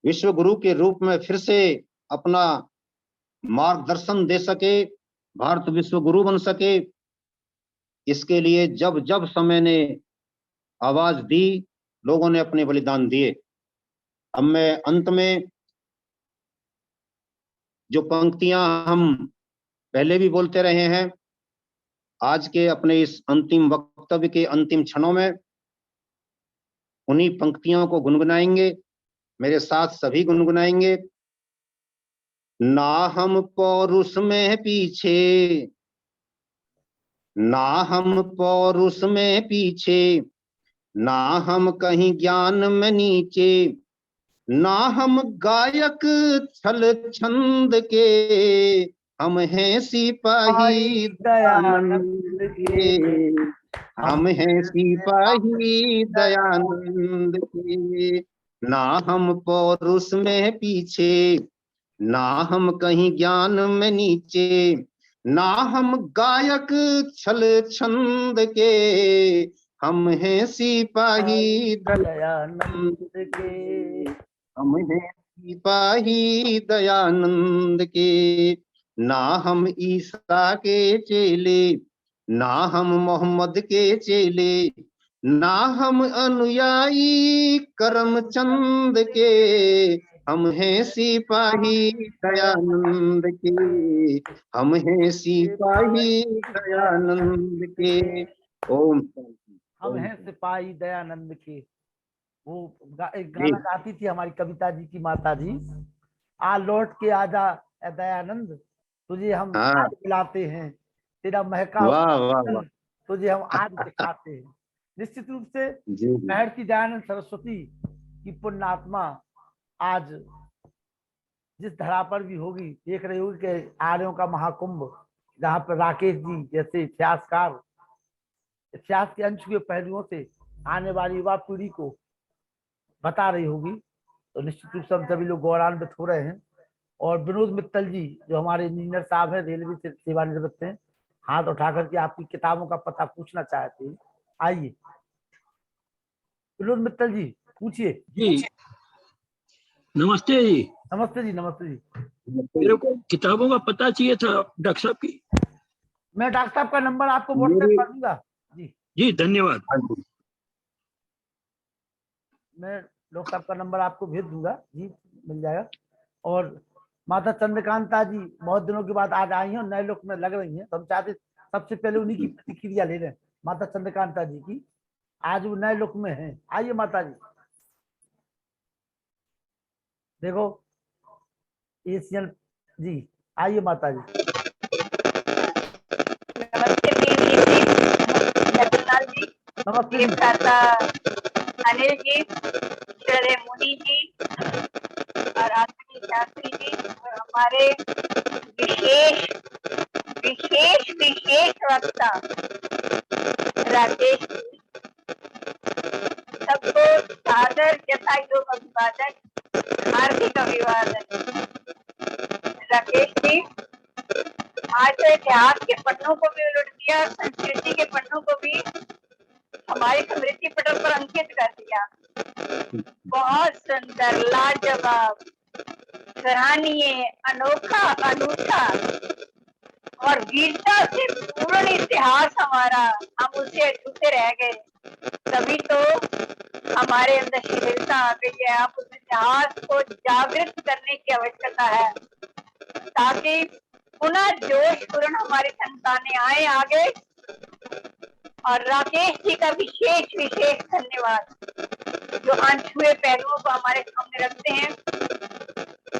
विश्व गुरु के रूप में फिर से अपना मार्गदर्शन दे सके, भारत विश्व गुरु बन सके, इसके लिए जब जब समय ने आवाज दी, लोगों ने अपने बलिदान दिए। अब मैं अंत में जो पंक्तियां हम पहले भी बोलते रहे हैं, आज के अपने इस अंतिम वक्तव्य के अंतिम क्षणों में उन्हीं पंक्तियों को गुनगुनाएंगे। मेरे साथ सभी गुनगुनाएंगे। ना हम पौरुष में पीछे, ना हम पौरुष में पीछे, ना हम कहीं ज्ञान में नीचे, ना हम गायक छल छंद के, हम हैं सिपाही दयानंद के, हम हैं सिपाही दयानंद के। ना हम पौरुष में पीछे, ना हम कहीं ज्ञान में नीचे, ना हम गायक छल छंद के, हम हैं सिपाही दयानंद के, हम हैं सिपाही दयानंद के। ना हम ईसा के चेले, ना हम मोहम्मद के चेले, ना हम अनुयायी करमचंद के, हम हैं सिपाही दयानंद के, हम हैं सिपाही दयानंद के। ओम शांति। हम हैं सिपाही दयानंद के। वो एक जी। गाना गाती थी हमारी कविता जी की माता जी, आ लौट के आजा ए दयानंद, तुझे हम हाँ। आज बुलाते हैं, तेरा महका वाह वाह वाह। तुझे हम आज दिखाते हैं। निश्चित रूप से जी जी। महर्षि दयानंद सरस्वती की पुण्यात्मा आज जिस धरा पर भी होगी, देख रही होगी कि आर्यों का महाकुंभ, जहाँ पर राकेश जी जैसे इतिहासकार इतिहास के अनछुए पहलुओं से आने वाली युवा पीढ़ी को बता रही होगी। तो निश्चित रूप से हम सभी लोग गौरवान्वित हो रहे हैं। और विनोद मित्तल जी जो हमारे इंजीनियर साहब हैं, रेलवे से सेवानिवृत्त हैं, हाथ उठा करके आपकी किताबों का पता पूछना चाहते हैं। आइए विनोद मित्तल जी, पूछिए। जी नमस्ते जी। नमस्ते जी, नमस्ते जी। मेरे को किताबों का पता चाहिए था डॉक्टर साहब की। मैं डॉक्टर साहब का नंबर आपको व्हाट्सएप कर दूंगा। जी जी धन्यवाद। मैं डॉक्टर साहब का नंबर आपको भेज दूंगा जी, मिल जाएगा। और माता चंद्रकांता जी बहुत दिनों के बाद आज आई हैं और नए लोक में लग रही हैं, तो हम चाहते सबसे पहले उन्हीं की प्रतिक्रिया ले लें। माता चंद्रकांता जी की, आज वो नए लोक में हैं। आइए माता जी, देखो एशियन जी, आइए माता जी। नमस्ते देवी जी, नमस्ते जी, नमस्ते देव जी। भ्राता अनिल जी, श्रद्धेय मुनि जी और आदरणीय शास्त्री जी और हमारे विशेष विशेष विशेष वक्ता राकेश जी, सबको सादर यथायोग अभिवादन, हार्दिक अभिवादन। राकेश जी, आज तो इतिहास के पन्नों को भी उलट दिया, संस्कृति के पन्नों को भी हमारे स्मृति पटल पर अंकित कर दिया। बहुत सुंदर, लाजवाब, सराहनीय, अनोखा, अनूठा और वीरता से पूर्ण इतिहास हमारा, हम उसे अछूते रह गए। तभी तो हमारे अंदर शिथिलता आ गई है। आप उस इतिहास को जागृत करने की आवश्यकता है ताकि पुनः जोश पूर्ण हमारी संतानें आए आगे। और राकेश जी का विशेष विशेष धन्यवाद, जो अनछुए पहलुओं को हमारे सामने रखते हैं,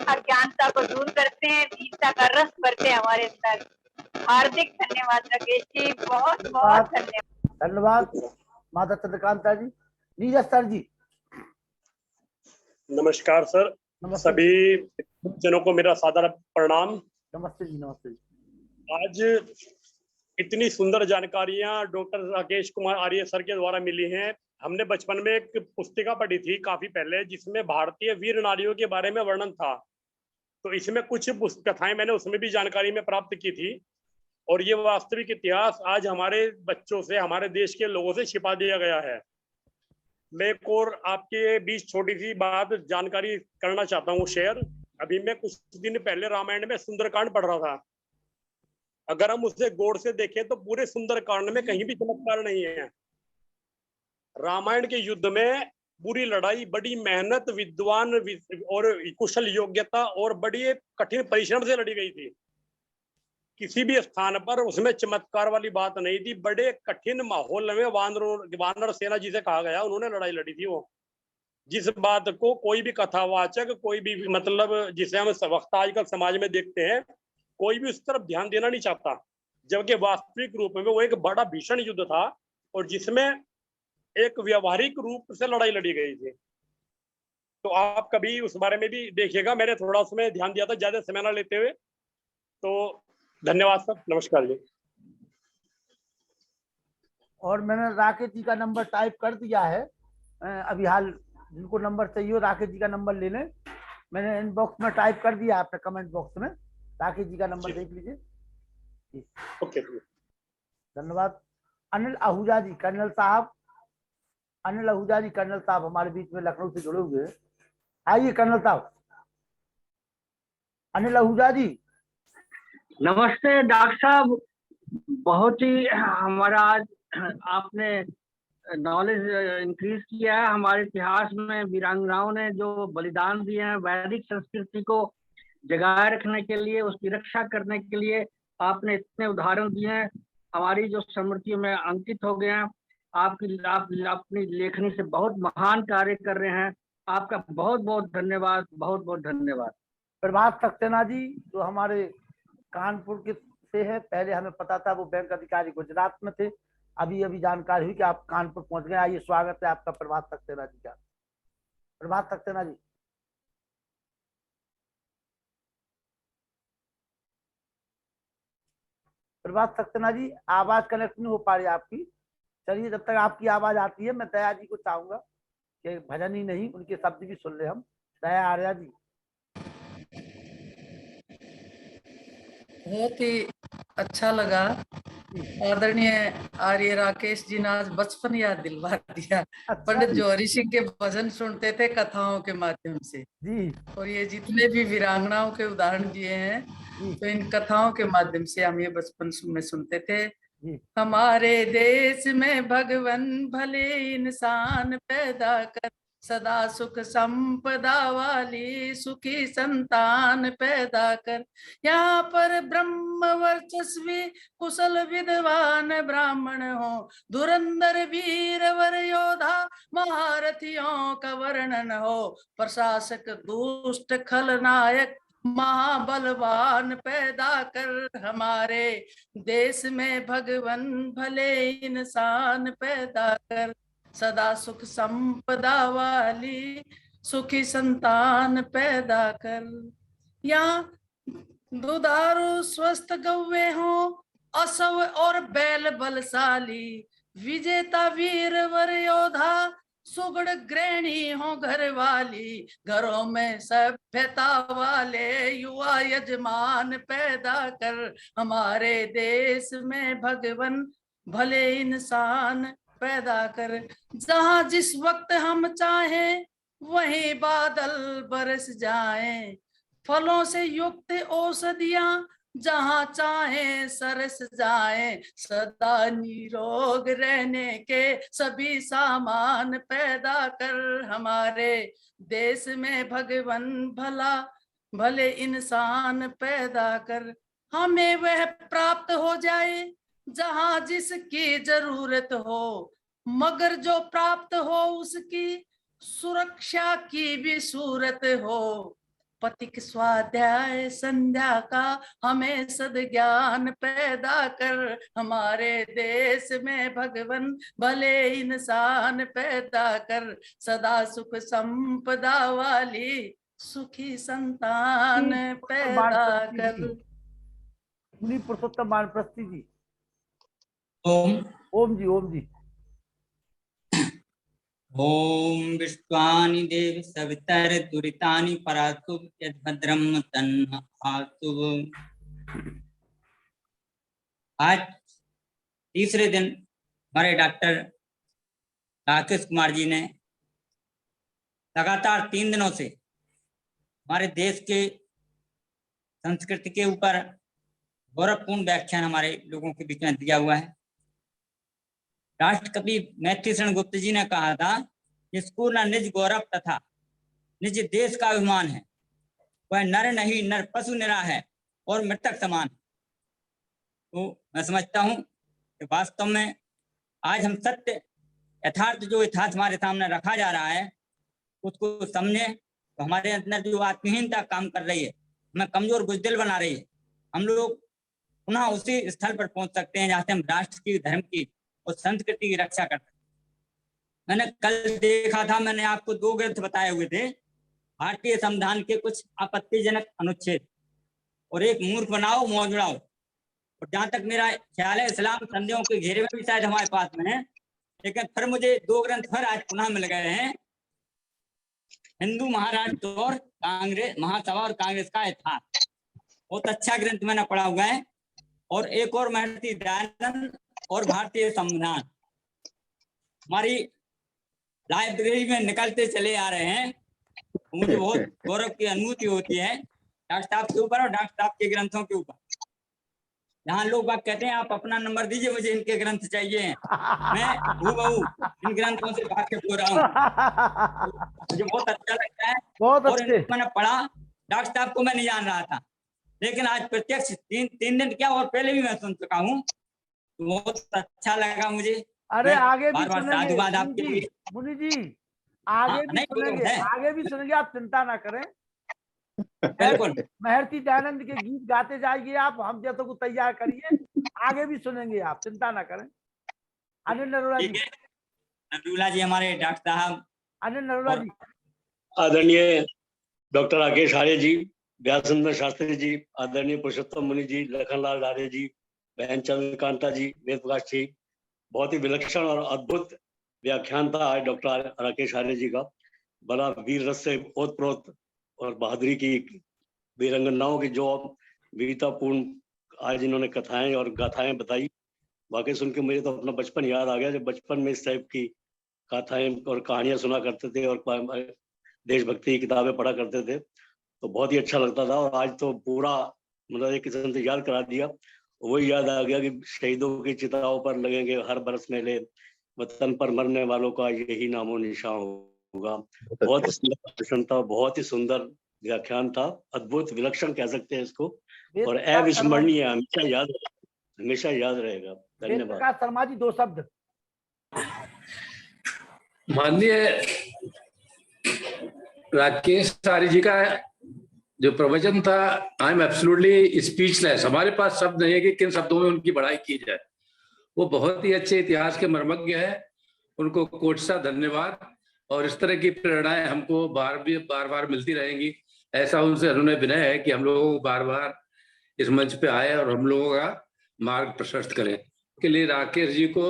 अज्ञानता को दूर करते हैं, वीरता का रस भरते हैं हमारे अंदर। हार्दिक धन्यवाद राकेश जी, बहुत बहुत धन्यवाद। धन्यवाद माता चंद्रकांता जी। नीरज सर जी। नमस्कार सर, नमस्ते सभी जनों को मेरा सादर प्रणाम। नमस्ते जी, नमस्ते जी। आज इतनी सुंदर जानकारियां डॉक्टर राकेश कुमार आर्य सर के द्वारा मिली हैं। हमने बचपन में एक पुस्तिका पढ़ी थी काफी पहले, जिसमें भारतीय वीर नारियों के बारे में वर्णन था। तो इसमें कुछ कथाएं मैंने उसमें भी जानकारी में प्राप्त की थी, और ये वास्तविक इतिहास आज हमारे बच्चों से, हमारे देश के लोगों से छिपा दिया गया है। मैं एक और आपके बीच छोटी सी बात जानकारी करना चाहता हूँ शेयर। अभी मैं कुछ दिन पहले रामायण में सुंदरकांड पढ़ रहा था। अगर हम उसे गौर से देखें तो पूरे सुंदरकांड में कहीं भी चमत्कार नहीं है। रामायण के युद्ध में पूरी लड़ाई बड़ी मेहनत, विद्वान और कुशल योग्यता और बड़ी कठिन परिश्रम से लड़ी गई थी। किसी भी स्थान पर उसमें चमत्कार वाली बात नहीं थी। बड़े कठिन माहौल में वानर सेना जिसे कहा गया, उन्होंने लड़ाई लड़ी थी। वो जिस बात को कोई भी कथावाचक, कोई भी मतलब जिसे हम वक्त आजकल समाज में देखते हैं, कोई भी उस तरफ ध्यान देना नहीं चाहता, जबकि वास्तविक रूप में वो एक बड़ा भीषण युद्ध था और जिसमें एक व्यवहारिक रूप से लड़ाई लड़ी गई थी। तो आप कभी उस बारे में भी देखिएगा। मैंने थोड़ा उसमें ध्यान दिया था, ज्यादा समय ना लेते हुए। तो धन्यवाद सर, नमस्कार जी। और मैंने राकेश जी का नंबर टाइप कर दिया है। अभी हाल जिनको नंबर चाहिए हो राकेश जी का नंबर ले लें। मैंने इनबॉक्स में टाइप कर दिया आपने कमेंट बॉक्स में। राकेश जी का नंबर देख लीजिए। ओके, धन्यवाद। अनिल आहूजा जी, कर्नल साहब, अनिल आहूजा जी कर्नल साहब हमारे बीच में लखनऊ से जुड़े हुए हैं। आइए कर्नल साहब। अनिल आहूजा जी। नमस्ते डॉक्टर साहब, बहुत ही हमारा आज आपने नॉलेज इंक्रीज किया है। हमारे इतिहास में वीरांगनाओं ने जो बलिदान दिए हैं वैदिक संस्कृति को जगाए रखने के लिए, उसकी रक्षा करने के लिए, आपने इतने उदाहरण दिए हैं, हमारी जो स्मृतियों में अंकित हो गए हैं। आप अपनी लेखनी से बहुत महान कार्य कर रहे हैं। आपका बहुत बहुत धन्यवाद, बहुत बहुत धन्यवाद। प्रभात सक्सेना जी जो हमारे कानपुर के से है, पहले हमें पता था वो बैंक अधिकारी गुजरात में थे, अभी अभी जानकारी हुई कि आप कानपुर पहुंच गए। आइए, स्वागत है आपका प्रभात सक्सेना जी का। प्रभात सक्सेना जी। प्रभात सक्सेना जी, आवाज कनेक्ट नहीं हो पा रही आपकी। चलिए, जब तक आपकी आवाज आती है मैं दया जी को चाहूंगा कि भजन ही नहीं उनके शब्द भी सुन ले हम। दया आर्या जी। बहुत ही अच्छा लगा। आदरणीय आर्य राकेश जी ने आज बचपन याद दिलवा दिया। पंडित जौहरी सिंह के भजन सुनते थे कथाओं के माध्यम से जी, और ये जितने भी वीरांगनाओं के उदाहरण दिए हैं तो इन कथाओं के माध्यम से हम ये बचपन में सुनते थे। हमारे देश में भगवान भले इंसान पैदा कर, सदा सुख संपदा वाली सुखी संतान पैदा कर। यहाँ पर ब्रह्म वर्चस्वी कुशल विद्वान ब्राह्मण हो, धुरंधर वीर वर योधा महारथियों का वर्णन हो, प्रशासक दुष्ट खलनायक महाबलवान पैदा कर। हमारे देश में भगवान भले इंसान पैदा कर, सदा सुख संपदा वाली सुखी संतान पैदा कर। यहाँ दुधारू स्वस्थ गौवे हो, असव और बैल बलशाली, विजेता वीर वर योधा सुगढ़ गृहिणी हो घर वाली, घरों में सभ्यता वाले युवा यजमान पैदा कर। हमारे देश में भगवान भले इंसान पैदा कर। जहाँ जिस वक्त हम चाहें वहीं बादल बरस जाएं, फलों से युक्त औषधियां जहाँ चाहे सरस जाए, सदा निरोग रहने के सभी सामान पैदा कर। हमारे देश में भगवान भले इंसान पैदा कर। हमें वह प्राप्त हो जाए जहाँ जिसकी जरूरत हो, मगर जो प्राप्त हो उसकी सुरक्षा की भी सूरत हो। पथिक स्वाध्याय संध्या का हमें सद्ज्ञान पैदा कर। हमारे देश में भगवान भले इंसान पैदा कर, सदा सुख संपदा वाली सुखी संतान पैदा कर। मुनि पुरुषोत्तम वानप्रस्थी जी। ओम ओम जी, ओम जी। ओम विश्वानि देव सवितर दुरितानि परातु यद्भद्रम तन्नहातु। आज तीसरे दिन हमारे डॉक्टर राकेश कुमार जी ने लगातार 3 दिनों से हमारे देश के संस्कृति के ऊपर गौरवपूर्ण व्याख्यान हमारे लोगों के बीच में दिया हुआ है। राष्ट्रकवि मैथिली शरण गुप्त जी ने कहा था, जिसको न निज गौरव तथा निज देश का अभिमान है, वह नर नहीं नर पशु निरा है और मृतक समान। तो मैं समझता हूँ कि वास्तव में आज हम सत्य यथार्थ जो इतिहास हमारे सामने रखा जा रहा है उसको समझे तो हमारे अंदर जो आत्महीनता काम कर रही है, हमें कमजोर बुजदिल बना रही है, हम लोग पुनः उसी स्थल पर पहुंच सकते हैं जहाँ से हम राष्ट्र की, धर्म की और संस्कृति की रक्षा कर सकते हैं। मैंने कल देखा था, मैंने आपको 2 ग्रंथ बताए हुए थे, भारतीय संविधान के कुछ आपत्तिजनक अनुच्छेद और एक मूर्ख बनाओ मौज उड़ाओ। और जहां तक मेरा ख्याल है इस्लाम संदेहों के घेरे में भी शायद हमारे पास में है, लेकिन फिर मुझे 2 ग्रंथ फिर आज पुनः मिल गए हैं, हिंदू महाराष्ट्र और कांग्रेस महासभा और कांग्रेस का इतिहास। बहुत अच्छा ग्रंथ मैंने पढ़ा हुआ है। और एक और महर्षि दयानंद और भारतीय संविधान हमारी लाइब्रेरी में निकलते चले आ रहे हैं। मुझे बहुत गौरव की अनुभूति होती है डॉक्टर साहब के ऊपर और डॉक्टर साहब के ग्रंथों के ऊपर। जहाँ लोग बात कहते हैं आप अपना नंबर दीजिए, मुझे इनके ग्रंथ चाहिए, मैं हूबहू इन ग्रंथों से वाकिफ हो रहा हूँ। मुझे बहुत अच्छा लगता है। बहुत और अच्छे। मैंने पढ़ा, डॉक्टर साहब को मैं नहीं जान रहा था, लेकिन आज प्रत्यक्ष 3 दिन क्या और पहले भी मैं सुन चुका हूँ, तो बहुत अच्छा लगा मुझे। अरे आगे भी बार-बार साधुवाद आपके लिए। मुनि जी आगे भी नहीं, सुनेंगे, है। आगे भी सुनेंगे, आप चिंता ना करें। बिल्कुल। महर्षि दयानंद के गीत गाते जाइए आप, हम जैसों को तैयार करिए, आगे भी सुनेंगे आप, चिंता ना करें। अनिल नरोला जी। नरोला जी हमारे डॉक्टर साहब। अनिल नरोला जी। आदरणीय डॉक्टर राकेश आर्य जी, व्यासनंदन शास्त्री जी, आदरणीय पुरुषोत्तम मुनि जी, लखनलाल आर्य जी, बहन चंद्रकांता जी, वेद प्रकाश जी, बहुत ही विलक्षण और अद्भुत व्याख्यान था आज डॉक्टर राकेश आर्य जी का। बड़ा वीर रस से ओतप्रोत और बहादुरी की वीरंगनाओं की जो वीरतापूर्ण आज इन्होंने कथाएं और गाथाएं बताई, वाकई सुन के मुझे तो अपना बचपन याद आ गया, जब बचपन में इस टाइप की गाथाएं और कहानियां सुना करते थे और देशभक्ति की किताबें पढ़ा करते थे, तो बहुत ही अच्छा लगता था। और आज तो पूरा मतलब एक किस्म से याद करा दिया। वही याद आ गया कि शहीदों की चिताओं पर लगेंगे हर बरस मेले, वतन पर मरने वालों का यही नामो निशान होगा। बहुत प्रसन्नता, बहुत ही सुंदर व्याख्यान था, अद्भुत विलक्षण कह सकते हैं इसको, और अविस्मरणीय, हमेशा याद रहेगा। धन्यवाद। शर्मा जी 2 शब्द। माननीय राकेश आर्य जी का जो प्रवचन था, आई एम एब्सोल्युटली स्पीचलेस। हमारे पास शब्द नहीं है कि किन शब्दों में उनकी बड़ाई की जाए। वो बहुत ही अच्छे इतिहास के मर्मज्ञ है, उनको कोटसा धन्यवाद। और इस तरह की प्रेरणाएं हमको बार बार मिलती रहेंगी। ऐसा उनसे उन्होंने विनय है कि हम लोगों को बार बार इस मंच पे आए और हम लोगों का मार्ग प्रशस्त करें। के लिए राकेश जी को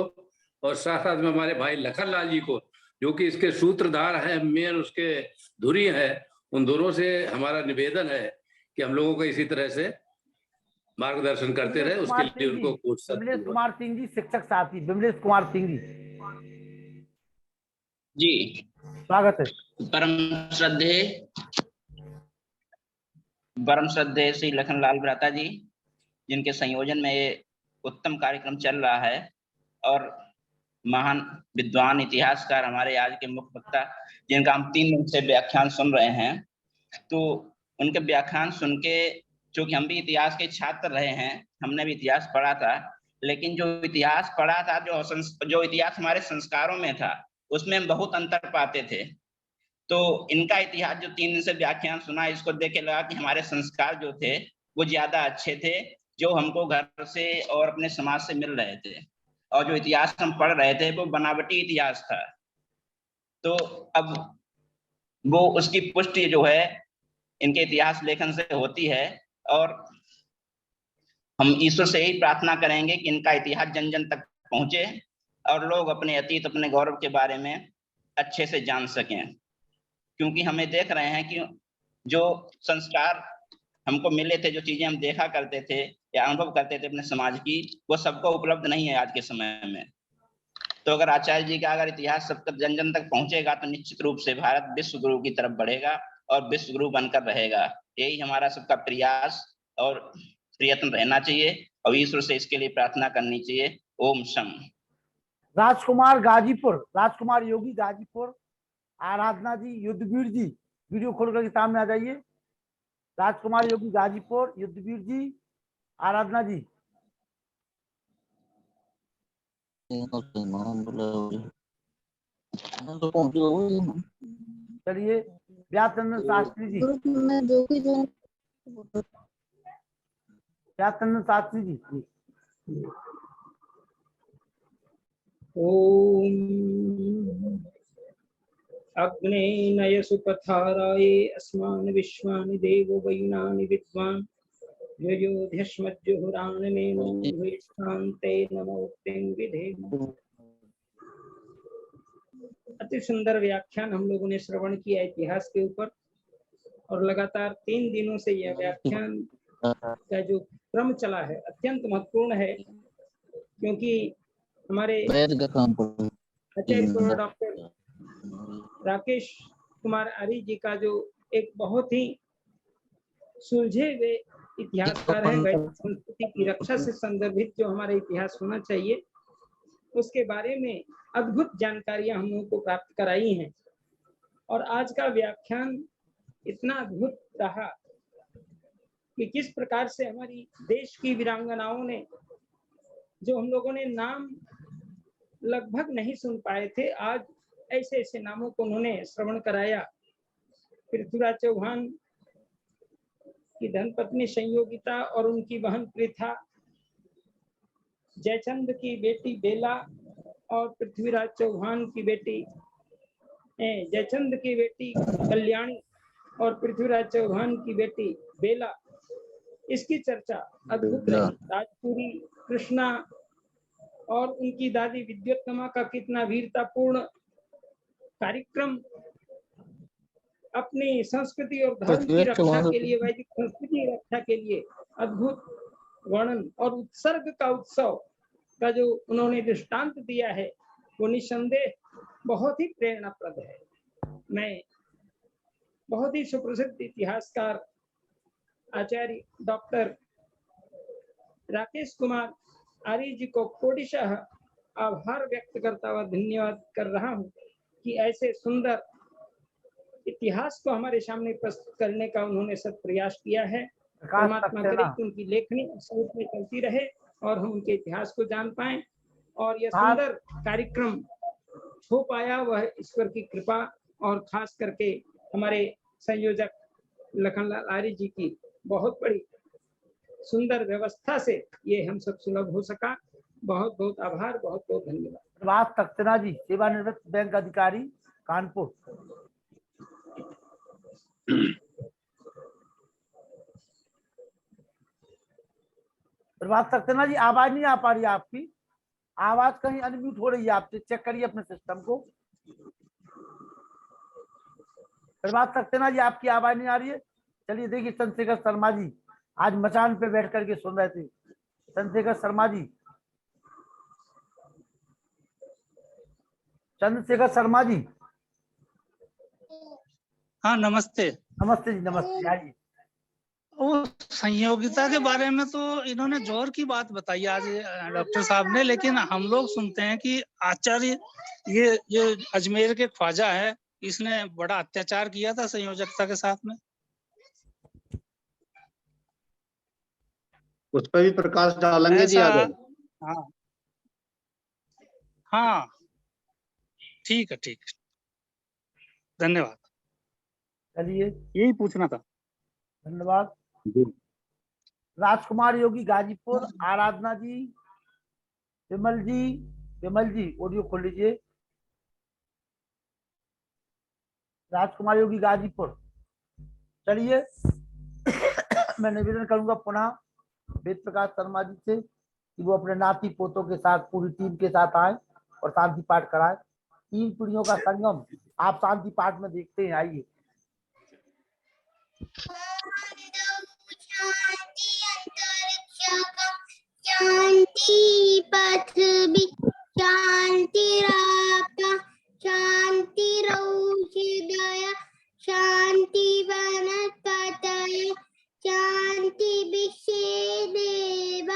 और साथ साथ में हमारे भाई लखनलाल जी को, जो कि इसके सूत्रधार हैं, मेन उसके धुरी है, उन दोनों से हमारा निवेदन है कि हम लोगों को इसी तरह से मार्गदर्शन करते रहे। उसके लिए उनको विमलेश कुमार सिंह जी, शिक्षक साथी विमलेश कुमार सिंह जी, स्वागत है। परम श्रद्धेय श्री लखनलाल भ्राता जी, जिनके संयोजन में ये उत्तम कार्यक्रम चल रहा है, और महान विद्वान इतिहासकार हमारे आज के मुख्य वक्ता, जिनका हम 3 दिन से व्याख्यान सुन रहे हैं, तो उनके व्याख्यान सुन के, चूंकि हम भी इतिहास के छात्र रहे हैं, हमने भी इतिहास पढ़ा था, लेकिन जो इतिहास पढ़ा था, जो इतिहास हमारे संस्कारों में था, उसमें हम बहुत अंतर पाते थे। तो इनका इतिहास जो 3 दिन से व्याख्यान सुना, इसको देख के लगा कि हमारे संस्कार जो थे वो ज्यादा अच्छे थे, जो हमको घर से और अपने समाज से मिल रहे थे, और जो इतिहास हम पढ़ रहे थे वो बनावटी इतिहास था। तो अब वो उसकी पुष्टि जो है इनके इतिहास लेखन से होती है। और हम ईश्वर से यही प्रार्थना करेंगे कि इनका इतिहास जन जन तक पहुंचे और लोग अपने अतीत, अपने गौरव के बारे में अच्छे से जान सकें। क्योंकि हमें देख रहे हैं कि जो संस्कार हमको मिले थे, जो चीजें हम देखा करते थे या अनुभव करते थे अपने समाज की, वो सबको उपलब्ध नहीं है आज के समय में। तो अगर आचार्य जी का अगर इतिहास सब तक जन जन तक पहुंचेगा तो निश्चित रूप से भारत विश्व गुरु की तरफ बढ़ेगा और विश्व गुरु बनकर रहेगा। यही हमारा सबका प्रयास और प्रयत्न रहना चाहिए और ईश्वर से इसके लिए प्रार्थना करनी चाहिए। ओम शम। राजकुमार गाजीपुर, राजकुमार योगी गाजीपुर, आराधना जी, युद्धवीर जी, वीडियो खोल करके सामने आ जाइए। राजकुमार योगी गाजीपुर, युद्धवीर जी, आराधना जी। चलिए व्यासचंद्र शास्त्री जी, व्यासचंद्र शास्त्री जी। ओम अग्ने नय सुपथाराये अस्मान् विश्वानि देवो वैनानि विद्वान् योयोध्यस्मज्जुहुराननेनो भूयिष्ठान्ते नमोक्तिं विधेम। अति सुंदर व्याख्यान हम लोगों ने श्रवण किया इतिहास के ऊपर, और लगातार 3 दिनों से यह व्याख्यान का जो क्रम चला है अत्यंत महत्वपूर्ण है, क्योंकि हमारे आचार्य डॉक्टर राकेश कुमार आर्य जी का जो एक बहुत ही सुलझे हुए इतिहासकार है, वैदिक संस्कृति की रक्षा से संदर्भित जो हमारा इतिहास होना चाहिए उसके बारे में अद्भुत जानकारियां हम लोगों को प्राप्त कराई हैं। और आज का व्याख्यान इतना अद्भुत रहा कि किस प्रकार से हमारी देश की वीरांगनाओं ने, जो हम लोगों ने नाम लगभग नहीं सुन पाए थे, आज ऐसे ऐसे नामों को उन्होंने श्रवण कराया। पृथ्वीराज चौहान की धर्मपत्नी संयोगिता और उनकी बहन पृथा, जयचंद की बेटी बेला और पृथ्वीराज चौहान की बेटी, जयचंद की बेटी कल्याणी और पृथ्वीराज चौहान की बेटी बेला, इसकी चर्चा अद्भुत रही। राजपुरी कृष्णा और उनकी दादी विद्युत्तमा का कितना वीरतापूर्ण कार्यक्रम अपनी संस्कृति और धर्म की रक्षा के लिए, वैदिक संस्कृति की रक्षा के लिए अद्भुत वर्णन और उत्सर्ग का उत्सव का जो उन्होंने दृष्टांत दिया है वो निसंदेह बहुत ही प्रेरणाप्रद है। मैं बहुत ही सुप्रसिद्ध इतिहासकार आचार्य डॉक्टर राकेश कुमार आर्य जी को कोटिशः आभार व्यक्त करता हुआ धन्यवाद कर रहा हूँ कि ऐसे सुंदर इतिहास को हमारे सामने प्रस्तुत करने का उन्होंने सत प्रयास किया है। परमात्मा करे कि उनकी लेखनी रूप में चलती रहे और हम उनके इतिहास को जान पाएं, और यह सुंदर कार्यक्रम हो पाया वह ईश्वर की कृपा और खास करके हमारे संयोजक लखनलाल आर्य जी की बहुत बड़ी सुंदर व्यवस्था से ये हम सब सुलभ हो सका। बहुत बहुत आभार, बहुत बहुत धन्यवाद। प्रभात सक्सेना जी, सेवानिवृत्त बैंक अधिकारी, कानपुर। प्रभात सक्सेना जी, आवाज नहीं आ पा रही है आपकी, आवाज कहीं अनम्यूट हो रही है आपसे, चेक करिए अपने सिस्टम को। प्रभात सक्सेना जी, आपकी आवाज नहीं आ रही है। चलिए देखिए, चंद्रशेखर शर्मा जी आज मचान पे बैठ करके सुन रहे थे। चंद्रशेखर शर्मा जी, चंद्रशेखर शर्मा जी। हाँ नमस्ते। नमस्ते जी, नमस्ते, आइए। वो संयोगिता के बारे में तो इन्होंने जोर की बात बताई आज डॉक्टर साहब ने, लेकिन हम लोग सुनते हैं कि आचार्य ये अजमेर के ख्वाजा है, इसने बड़ा अत्याचार किया था संयोजकता के साथ में। उस पर भी प्रकाश डालेंगे जी आगे। हाँ हाँ, ठीक है, ठीक, धन्यवाद। चलिए, यही पूछना था। धन्यवाद। राजकुमार योगी गाजीपुर, आराधना जी, विमल जी ऑडियो खोल लीजिए। राजकुमार योगी गाजीपुर, चलिए मैं निवेदन करूंगा पुनः वेद प्रकाश शर्मा जी से कि वो अपने नाती पोतों के साथ पूरी टीम के साथ आए और शांति पाठ कराए। 3 पीढ़ियों का संगम आप शांति पाठ में देखते हैं, आइए। शांति पृथ्वी शांतिराप शांतिरौषधय शांति वनस्पतय शांति विश्वेदेव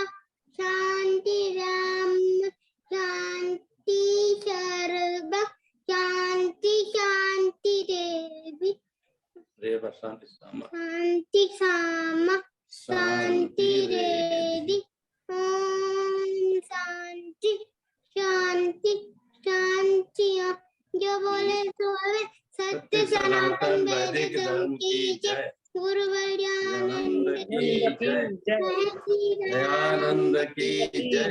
शांतिराम शांति सर्व शांति शांति देवी शांति सामा शांति रेडी ओम शांति शांति शांति। जो बोले सो सत्य सनातन वैदिक धर्म की जय। गुरु वैद्यानंद की जय। आनंद की जय।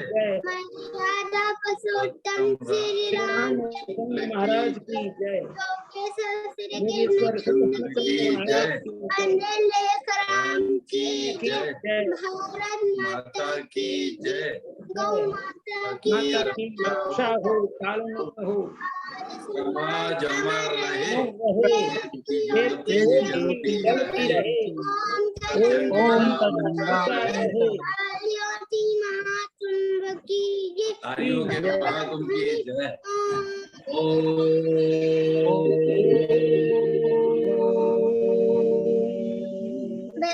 राधा पुरुषोत्तम श्री राम महाराज की जय। राम की जय। भारत माता की जय। गौ माता की रक्षा हो, पालन हो, समाज अमर रहे। चलती रहे। ओम आर्यों के महाकुंभ की जय।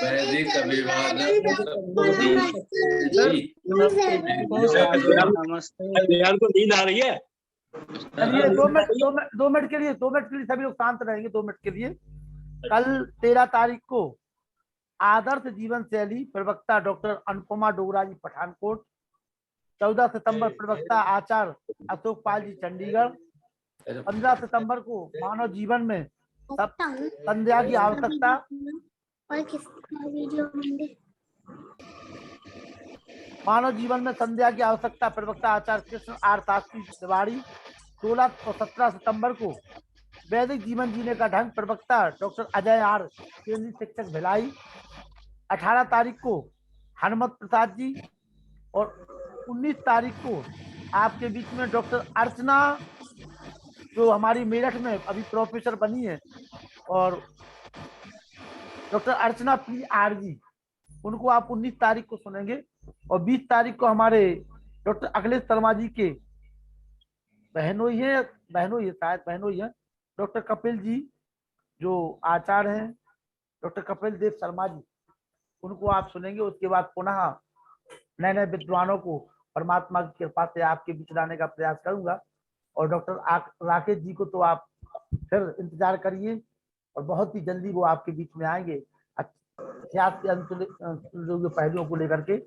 वैदिक अभिवादन को नींद आ रही है। चलिए 2 मिनट के लिए सभी लोग शांत रहेंगे 2 मिनट के लिए। कल 13 तारीख को आदर्श जीवन शैली प्रवक्ता डॉक्टर अनुपमा डोगरा जी पठानकोट, 14 सितंबर प्रवक्ता आचार्य अशोक पाल जी चंडीगढ़, 15 सितंबर को मानव जीवन में संध्या की आवश्यकता प्रवक्ता आचार्य कृष्ण आर शास्त्री तिवारी, 16 और 17 सितंबर को वैदिक जीवन जीने का ढंग प्रवक्ता डॉक्टर अजय आर केंद्रीय शिक्षक भिलाई, 18 तारीख को हनुमत प्रसाद जी और 19 तारीख को आपके बीच में डॉक्टर अर्चना जो हमारी मेरठ में अभी प्रोफेसर बनी है और डॉक्टर अर्चना पी आर जी, उनको आप 19 तारीख को सुनेंगे। और 20 तारीख को हमारे डॉक्टर अखिलेश शर्मा जी के बहनोई है डॉक्टर कपिल जी जो आचार्य हैं, डॉक्टर कपिल देव शर्मा जी, उनको आप सुनेंगे। उसके बाद पुनः नए नए विद्वानों को परमात्मा की कृपा से आपके बीच लाने का प्रयास करूंगा। और डॉक्टर राकेश जी को तो आप फिर इंतजार करिए और बहुत ही जल्दी वो आपके बीच में आएंगे इतिहास के पहलुओं को लेकर के।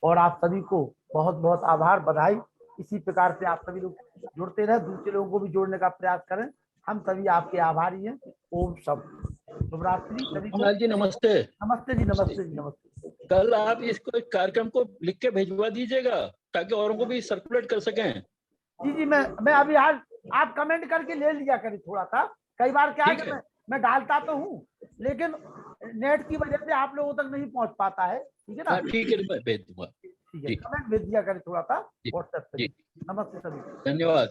और आप सभी को बहुत बहुत आभार, बधाई। इसी प्रकार से आप सभी लोग जुड़ते रहे, दूसरे लोगों को भी जोड़ने का प्रयास करें। हम सभी आपके आभारी हैं। ओम शुभरात्रि सभी को। जी नमस्ते। नमस्ते जी, नमस्ते जी, नमस्ते। कल आप इसको एक कार्यक्रम को लिख के भिजवा दीजिएगा ताकि औरों को भी सर्कुलेट कर सकें। जी मैं अभी आज आप कमेंट करके ले लिया करें थोड़ा सा। कई बार क्या है कि मैं डालता तो हूँ लेकिन नेट की वजह से आप लोगों तक नहीं पहुंच पाता है। ठीक है ना? ठीक है, मैं भेज दूंगा। ठीक है, कमेंट भेज दिया करें थोड़ा सा व्हाट्सएप पे। नमस्ते सभी, धन्यवाद।